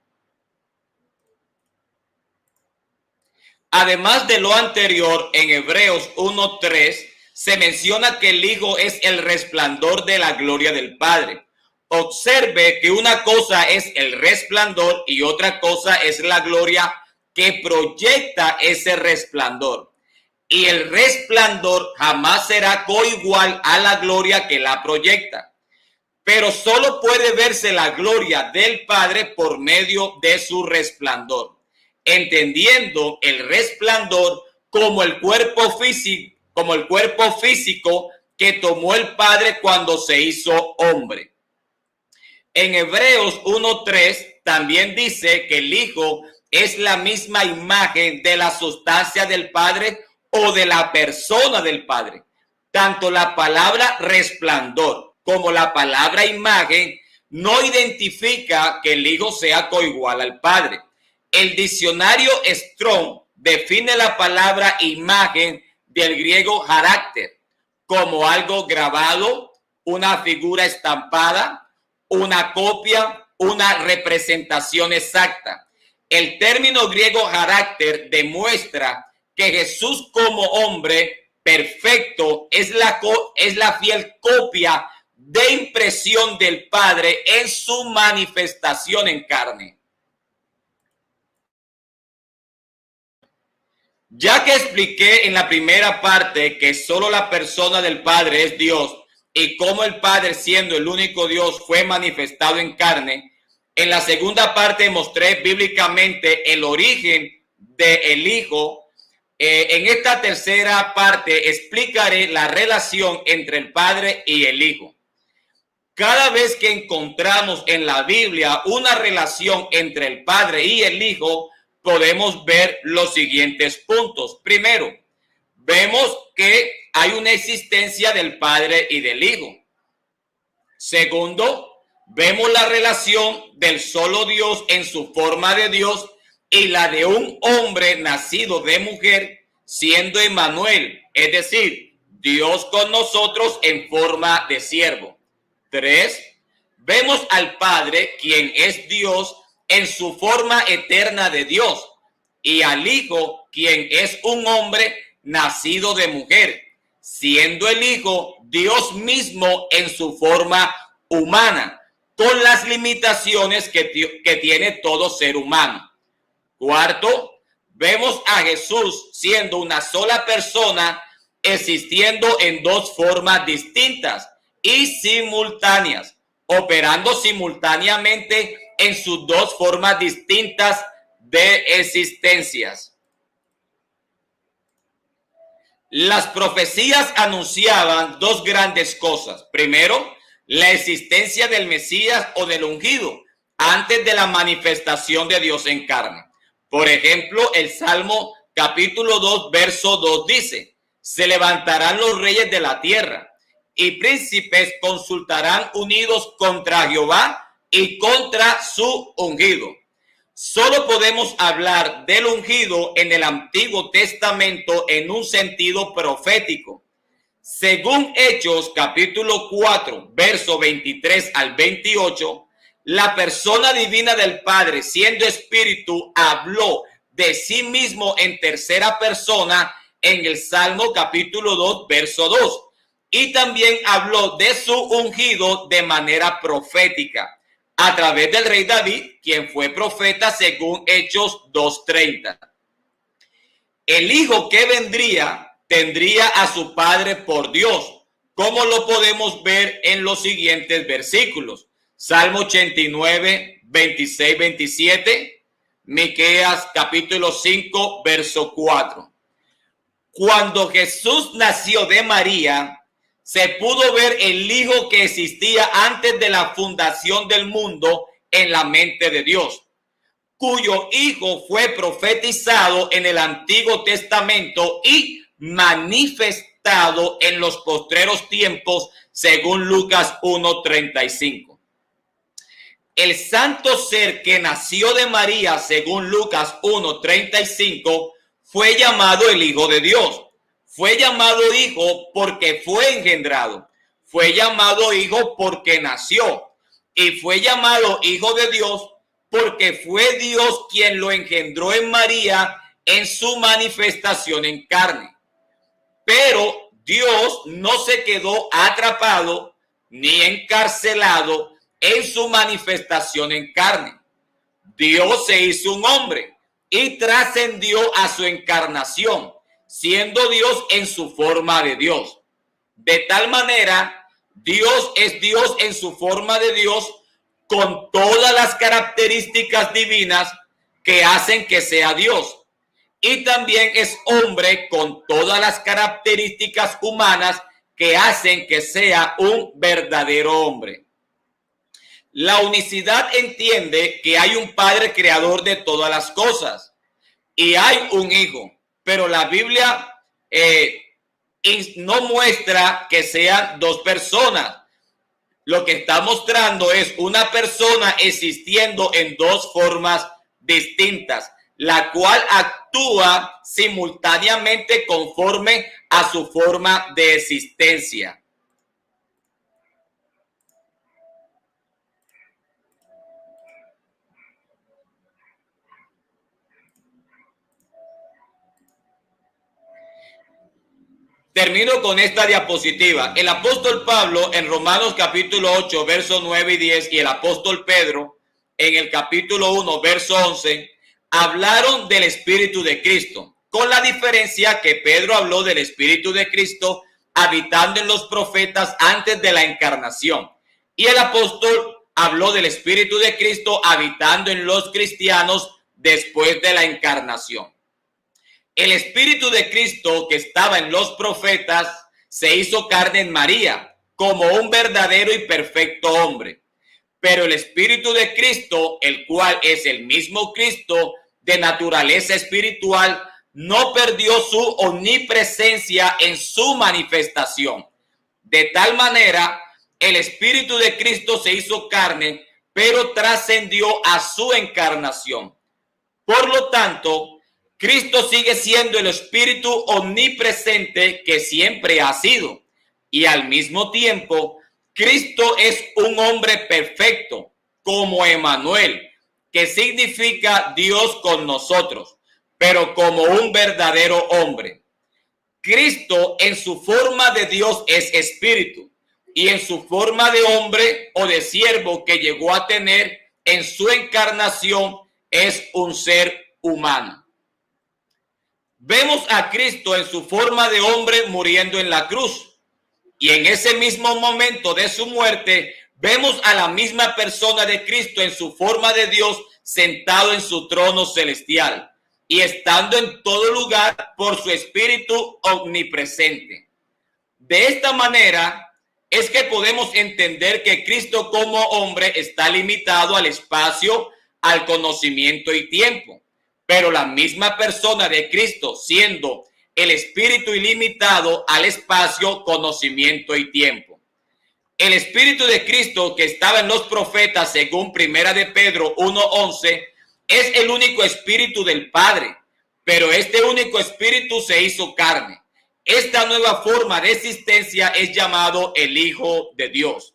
Además de lo anterior, en Hebreos 1:3 se menciona que el Hijo es el resplandor de la gloria del Padre. Observe que una cosa es el resplandor y otra cosa es la gloria que proyecta ese resplandor. Y el resplandor jamás será coigual a la gloria que la proyecta. Pero solo puede verse la gloria del Padre por medio de su resplandor, entendiendo el resplandor como el cuerpo físico que tomó el Padre cuando se hizo hombre. En Hebreos 1:3 también dice que el Hijo es la misma imagen de la sustancia del Padre o de la persona del Padre. Tanto la palabra resplandor como la palabra imagen no identifica que el Hijo sea coigual al Padre. El diccionario Strong define la palabra imagen del griego carácter como algo grabado, una figura estampada, una copia, una representación exacta. El término griego carácter demuestra que Jesús como hombre perfecto es la fiel copia de impresión del Padre en su manifestación en carne. Ya que expliqué en la primera parte que solo la persona del Padre es Dios y cómo el Padre, siendo el único Dios, fue manifestado en carne, en la segunda parte mostré bíblicamente el origen del Hijo. En esta tercera parte explicaré la relación entre el Padre y el Hijo. Cada vez que encontramos en la Biblia una relación entre el Padre y el Hijo, podemos ver los siguientes puntos. Primero, vemos que hay una existencia del Padre y del Hijo. Segundo, vemos la relación del solo Dios en su forma de Dios y la de un hombre nacido de mujer, siendo Emmanuel, es decir, Dios con nosotros en forma de siervo. 3. Vemos al Padre, quien es Dios, en su forma eterna de Dios, y al Hijo, quien es un hombre nacido de mujer, siendo el Hijo Dios mismo en su forma humana, con las limitaciones que tiene todo ser humano. Cuarto, vemos a Jesús siendo una sola persona, existiendo en dos formas distintas y simultáneas, operando simultáneamente en sus dos formas distintas de existencias. Las profecías anunciaban dos grandes cosas. Primero, la existencia del Mesías o del ungido antes de la manifestación de Dios en carne. Por ejemplo, el Salmo capítulo 2, verso 2 dice: se levantarán los reyes de la tierra y príncipes consultarán unidos contra Jehová y contra su ungido. Solo podemos hablar del ungido en el Antiguo Testamento en un sentido profético. Según Hechos capítulo 4, verso 23 al 28, la persona divina del Padre, siendo Espíritu, habló de sí mismo en tercera persona en el Salmo capítulo 2, verso 2. Y también habló de su ungido de manera profética, a través del rey David, quien fue profeta según Hechos 2:30. El Hijo que vendría tendría a su Padre por Dios, como lo podemos ver en los siguientes versículos. Salmo 89, 26, 27, Miqueas capítulo 5, verso 4. Cuando Jesús nació de María, se pudo ver el Hijo que existía antes de la fundación del mundo en la mente de Dios, cuyo Hijo fue profetizado en el Antiguo Testamento y manifestado en los postreros tiempos, según Lucas 1:35. El santo ser que nació de María, según Lucas 1:35, fue llamado el Hijo de Dios. Fue llamado hijo porque fue engendrado. Fue llamado hijo porque nació. Y fue llamado hijo de Dios porque fue Dios quien lo engendró en María en su manifestación en carne. Pero Dios no se quedó atrapado ni encarcelado en su manifestación en carne. Dios se hizo un hombre y trascendió a su encarnación, siendo Dios en su forma de Dios. De tal manera, Dios es Dios en su forma de Dios, con todas las características divinas que hacen que sea Dios. Y también es hombre con todas las características humanas que hacen que sea un verdadero hombre. La unicidad entiende que hay un Padre creador de todas las cosas y hay un Hijo, pero la Biblia no muestra que sean dos personas. Lo que está mostrando es una persona existiendo en dos formas distintas, la cual actúa simultáneamente conforme a su forma de existencia. Termino con esta diapositiva. El apóstol Pablo en Romanos capítulo 8, versos 9 y 10 y el apóstol Pedro en el capítulo 1, verso 11, hablaron del Espíritu de Cristo, con la diferencia que Pedro habló del Espíritu de Cristo habitando en los profetas antes de la encarnación y el apóstol habló del Espíritu de Cristo habitando en los cristianos después de la encarnación. El Espíritu de Cristo que estaba en los profetas se hizo carne en María como un verdadero y perfecto hombre. Pero el Espíritu de Cristo, el cual es el mismo Cristo de naturaleza espiritual, no perdió su omnipresencia en su manifestación. De tal manera, el Espíritu de Cristo se hizo carne, pero trascendió a su encarnación. Por lo tanto, Cristo sigue siendo el Espíritu omnipresente que siempre ha sido. Y al mismo tiempo, Cristo es un hombre perfecto, como Emmanuel, que significa Dios con nosotros, pero como un verdadero hombre. Cristo en su forma de Dios es espíritu y en su forma de hombre o de siervo que llegó a tener en su encarnación es un ser humano. Vemos a Cristo en su forma de hombre muriendo en la cruz y en ese mismo momento de su muerte vemos a la misma persona de Cristo en su forma de Dios sentado en su trono celestial y estando en todo lugar por su espíritu omnipresente. De esta manera es que podemos entender que Cristo como hombre está limitado al espacio, al conocimiento y tiempo. Pero la misma persona de Cristo, siendo el espíritu ilimitado al espacio, conocimiento y tiempo. El espíritu de Cristo que estaba en los profetas, según Primera de Pedro 1:11, es el único espíritu del Padre, pero este único espíritu se hizo carne. Esta nueva forma de existencia es llamado el Hijo de Dios.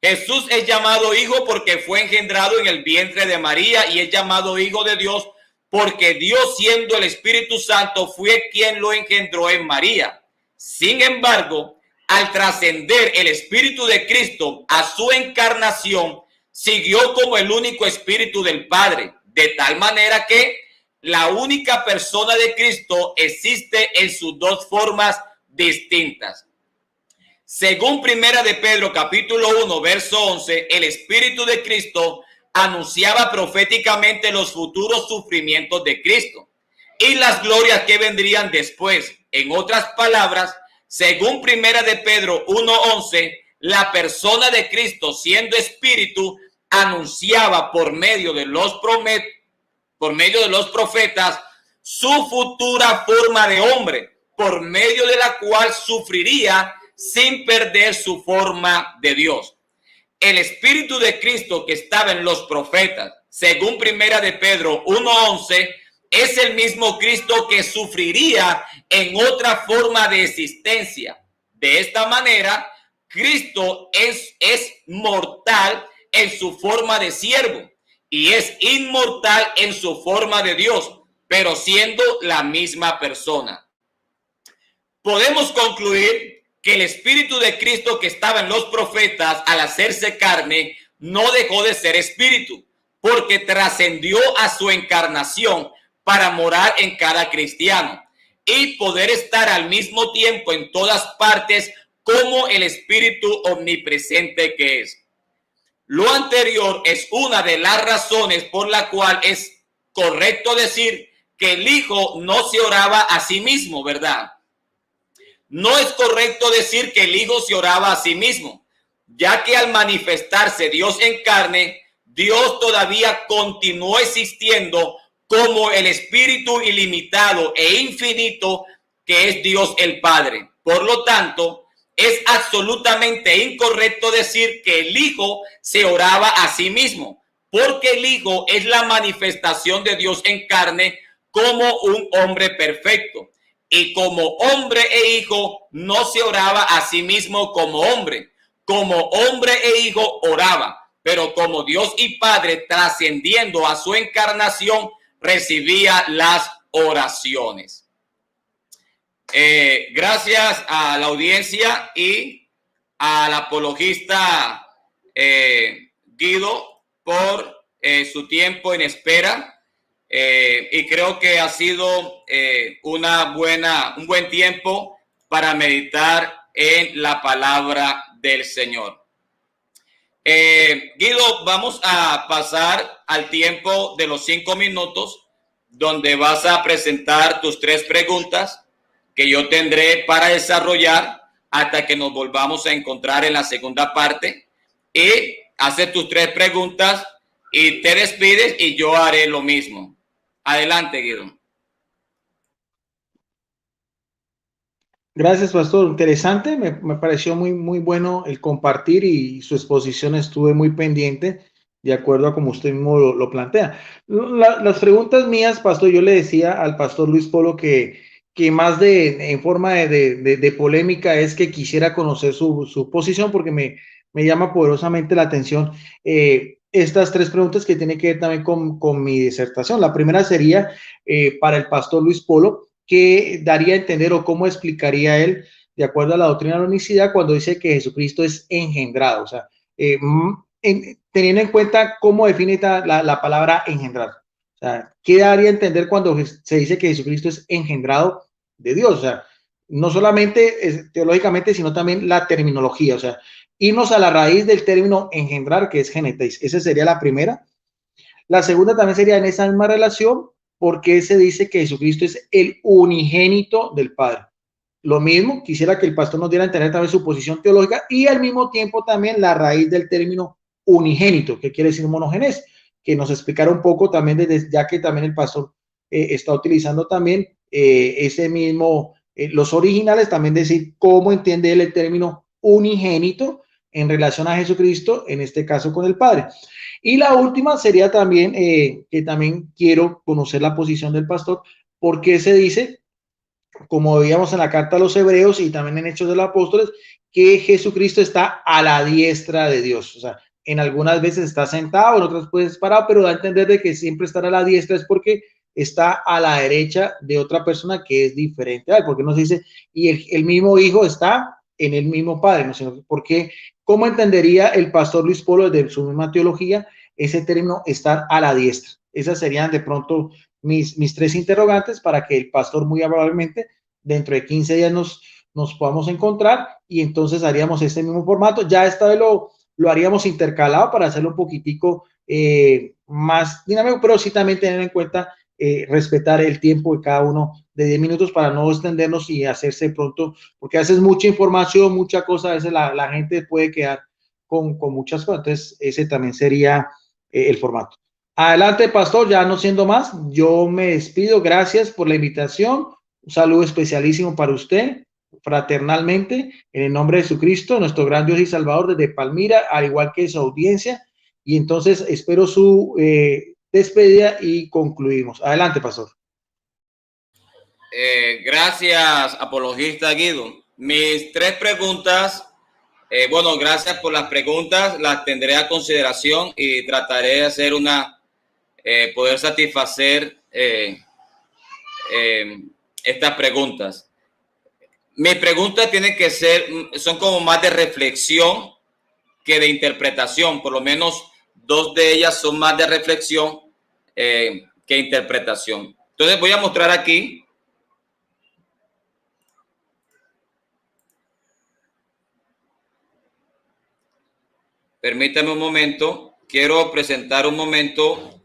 Jesús es llamado Hijo porque fue engendrado en el vientre de María y es llamado Hijo de Dios porque Dios, siendo el Espíritu Santo, fue quien lo engendró en María. Sin embargo, al trascender el Espíritu de Cristo a su encarnación, siguió como el único Espíritu del Padre, de tal manera que la única persona de Cristo existe en sus dos formas distintas. Según Primera de Pedro, capítulo 1, verso 11, el Espíritu de Cristo anunciaba proféticamente los futuros sufrimientos de Cristo y las glorias que vendrían después. En otras palabras, según Primera de Pedro 1:11, la persona de Cristo, siendo espíritu, anunciaba por medio de los profetas su futura forma de hombre, por medio de la cual sufriría sin perder su forma de Dios. El Espíritu de Cristo que estaba en los profetas, según Primera de Pedro 1:11, es el mismo Cristo que sufriría en otra forma de existencia. De esta manera, Cristo es mortal en su forma de siervo y es inmortal en su forma de Dios, pero siendo la misma persona. podemos concluir que el Espíritu de Cristo que estaba en los profetas al hacerse carne no dejó de ser espíritu, porque trascendió a su encarnación para morar en cada cristiano y poder estar al mismo tiempo en todas partes como el Espíritu omnipresente que es. Lo anterior es una de las razones por la cual es correcto decir que el Hijo no se oraba a sí mismo, ¿verdad? No es correcto decir que el Hijo se oraba a sí mismo, ya que al manifestarse Dios en carne, Dios todavía continuó existiendo como el Espíritu ilimitado e infinito que es Dios el Padre. Por lo tanto, es absolutamente incorrecto decir que el Hijo se oraba a sí mismo, porque el Hijo es la manifestación de Dios en carne como un hombre perfecto. Y como hombre e hijo no se oraba a sí mismo como hombre. Como hombre e hijo oraba, pero como Dios y Padre, trascendiendo a su encarnación, recibía las oraciones. Gracias a la audiencia y al apologista Guido por su tiempo en espera. Y creo que ha sido un buen tiempo para meditar en la palabra del Señor. Guido, vamos a pasar al tiempo de los 5 minutos, donde vas a presentar tus 3 preguntas que yo tendré para desarrollar hasta que nos volvamos a encontrar en la segunda parte. Y haces tus 3 preguntas y te despides y yo haré lo mismo. Adelante, Guido. Gracias, pastor. Interesante, me pareció muy bueno el compartir y su exposición estuve muy pendiente, de acuerdo a como usted mismo lo plantea. Las preguntas mías, pastor, yo le decía al pastor Luis Polo que más en forma de polémica es que quisiera conocer su posición porque me llama poderosamente la atención estas 3 preguntas que tienen que ver también con mi disertación. La primera sería para el pastor Luis Polo, que daría a entender o cómo explicaría él, de acuerdo a la doctrina de la unicidad, cuando dice que Jesucristo es engendrado. O sea, teniendo en cuenta cómo define la palabra engendrar. O sea, ¿qué daría a entender cuando se dice que Jesucristo es engendrado de Dios? O sea, no solamente teológicamente, sino también la terminología. O sea, irnos a la raíz del término engendrar, que es genetéis. Esa sería la primera. La segunda también sería en esa misma relación, porque se dice que Jesucristo es el unigénito del Padre. Lo mismo, quisiera que el pastor nos diera a entender también su posición teológica y al mismo tiempo también la raíz del término unigénito, que quiere decir monogenes, que nos explicara un poco también, desde, ya que también el pastor está utilizando también ese mismo, los originales, también decir cómo entiende él el término unigénito en relación a Jesucristo, en este caso con el Padre. Y la última sería también, que también quiero conocer la posición del pastor, porque se dice, como veíamos en la carta a los Hebreos y también en Hechos de los Apóstoles, que Jesucristo está a la diestra de Dios. O sea, en algunas veces está sentado, en otras veces parado, pero da a entender de que siempre estar a la diestra es porque está a la derecha de otra persona que es diferente a él, porque no se dice, y el mismo Hijo está en el mismo Padre, ¿no? Sino porque, ¿cómo entendería el pastor Luis Polo desde su misma teología ese término estar a la diestra? Esas serían de pronto mis 3 interrogantes para que el pastor muy amablemente dentro de 15 días nos podamos encontrar y entonces haríamos este mismo formato. Ya esta vez lo haríamos intercalado para hacerlo un poquitico más dinámico, pero sí también tener en cuenta respetar el tiempo de cada uno de 10 minutos para no extendernos y hacerse pronto, porque a veces mucha información, mucha cosa, a veces la gente puede quedar con muchas cosas. Entonces, ese también sería el formato. Adelante, pastor, ya no siendo más, yo me despido. Gracias por la invitación. Un saludo especialísimo para usted, fraternalmente, en el nombre de Jesucristo, nuestro gran Dios y Salvador, desde Palmira, al igual que su audiencia. Y entonces espero su despedida y concluimos. Adelante, pastor. Gracias, apologista Guido. Mis 3 preguntas, bueno, gracias por las preguntas, las tendré a consideración y trataré de hacer poder satisfacer estas preguntas. Mis preguntas tienen que ser, son como más de reflexión que de interpretación. Por lo menos dos de ellas son más de reflexión que interpretación. Entonces voy a mostrar aquí. Permítame un momento. Quiero presentar un momento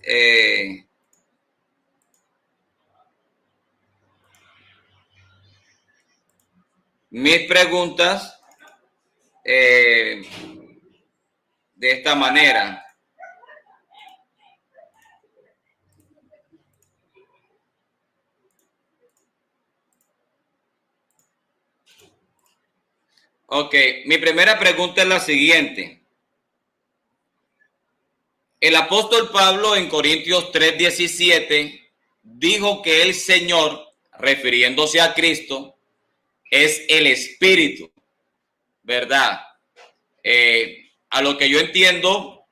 mis preguntas de esta manera. Ok, mi primera pregunta es la siguiente. El apóstol Pablo en Corintios 3:17 dijo que el Señor, refiriéndose a Cristo, es el Espíritu, ¿verdad? A lo que yo entiendo,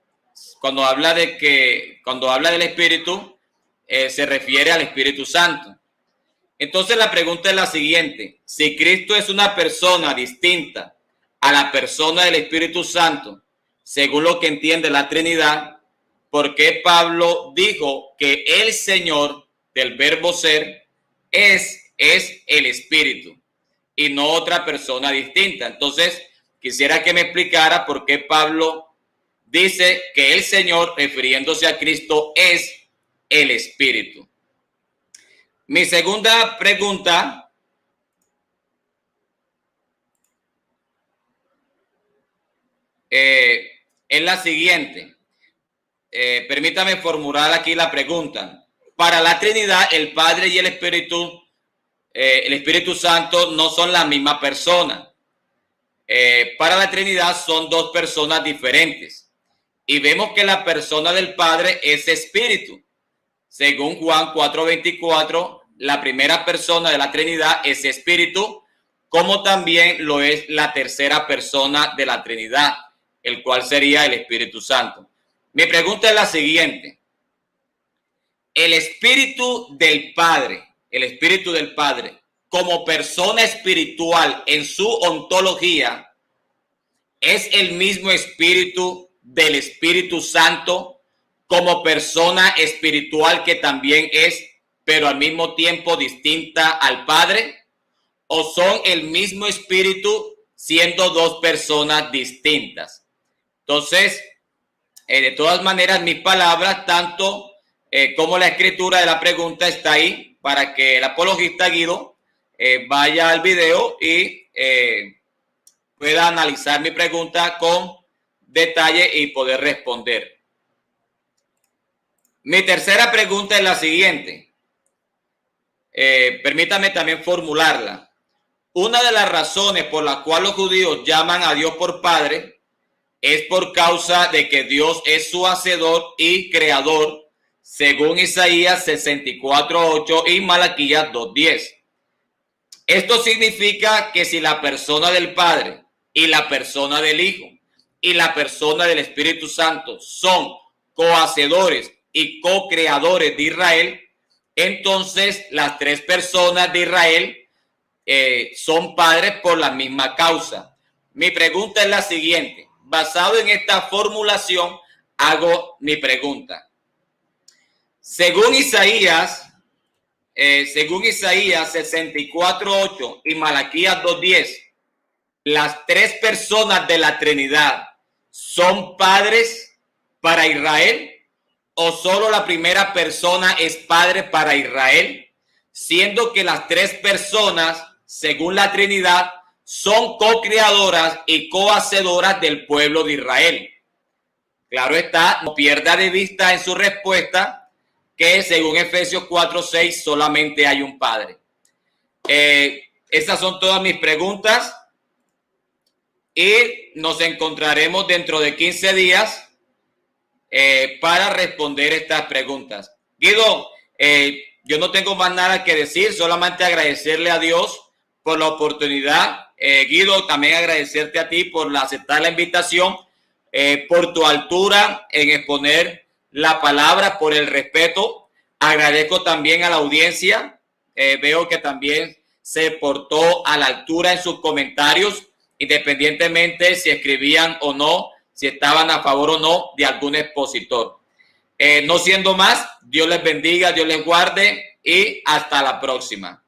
cuando habla del Espíritu, se refiere al Espíritu Santo. Entonces la pregunta es la siguiente: si Cristo es una persona distinta a la persona del Espíritu Santo, según lo que entiende la Trinidad, ¿por qué Pablo dijo que el Señor del verbo ser es el Espíritu y no otra persona distinta? Entonces, quisiera que me explicara por qué Pablo dice que el Señor, refiriéndose a Cristo, es el Espíritu. Mi segunda pregunta es la siguiente. Permítame formular aquí la pregunta. Para la Trinidad, el Padre y el Espíritu Santo no son la misma persona. Para la Trinidad son dos personas diferentes. Y vemos que la persona del Padre es Espíritu. Según Juan 4:24, la primera persona de la Trinidad es Espíritu, como también lo es la tercera persona de la Trinidad, el cual sería el Espíritu Santo. Mi pregunta es la siguiente: el Espíritu del Padre, como persona espiritual en su ontología, ¿es el mismo Espíritu del Espíritu Santo como persona espiritual que también es, pero al mismo tiempo distinta al Padre? ¿O son el mismo Espíritu siendo dos personas distintas? Entonces, de todas maneras, mis palabras, tanto como la escritura de la pregunta, está ahí para que el apologista Guido vaya al video y pueda analizar mi pregunta con detalle y poder responder. Mi tercera pregunta es la siguiente. Permítame también formularla. Una de las razones por las cuales los judíos llaman a Dios por Padre es por causa de que Dios es su hacedor y creador, según Isaías 64:8 y Malaquías 2:10. Esto significa que si la persona del Padre y la persona del Hijo y la persona del Espíritu Santo son cohacedores y co-creadores de Israel, entonces las tres personas de Israel son padres por la misma causa. Mi pregunta es la siguiente. Basado en esta formulación, hago mi pregunta. Según Isaías 64:8 y Malaquías 2:10, las tres personas de la Trinidad son padres para Israel, o solo la primera persona es padre para Israel, siendo que las tres personas, según la Trinidad, son co-creadoras y co-hacedoras del pueblo de Israel. Claro está, no pierda de vista en su respuesta que según Efesios 4:6 solamente hay un Padre. Esas son todas mis preguntas y nos encontraremos dentro de 15 días para responder estas preguntas. Guido, yo no tengo más nada que decir, solamente agradecerle a Dios por la oportunidad. Guido, también agradecerte a ti por aceptar la invitación, por tu altura en exponer la palabra, por el respeto. Agradezco también a la audiencia. Veo que también se portó a la altura en sus comentarios, independientemente si escribían o no, si estaban a favor o no de algún expositor. No siendo más, Dios les bendiga, Dios les guarde y hasta la próxima.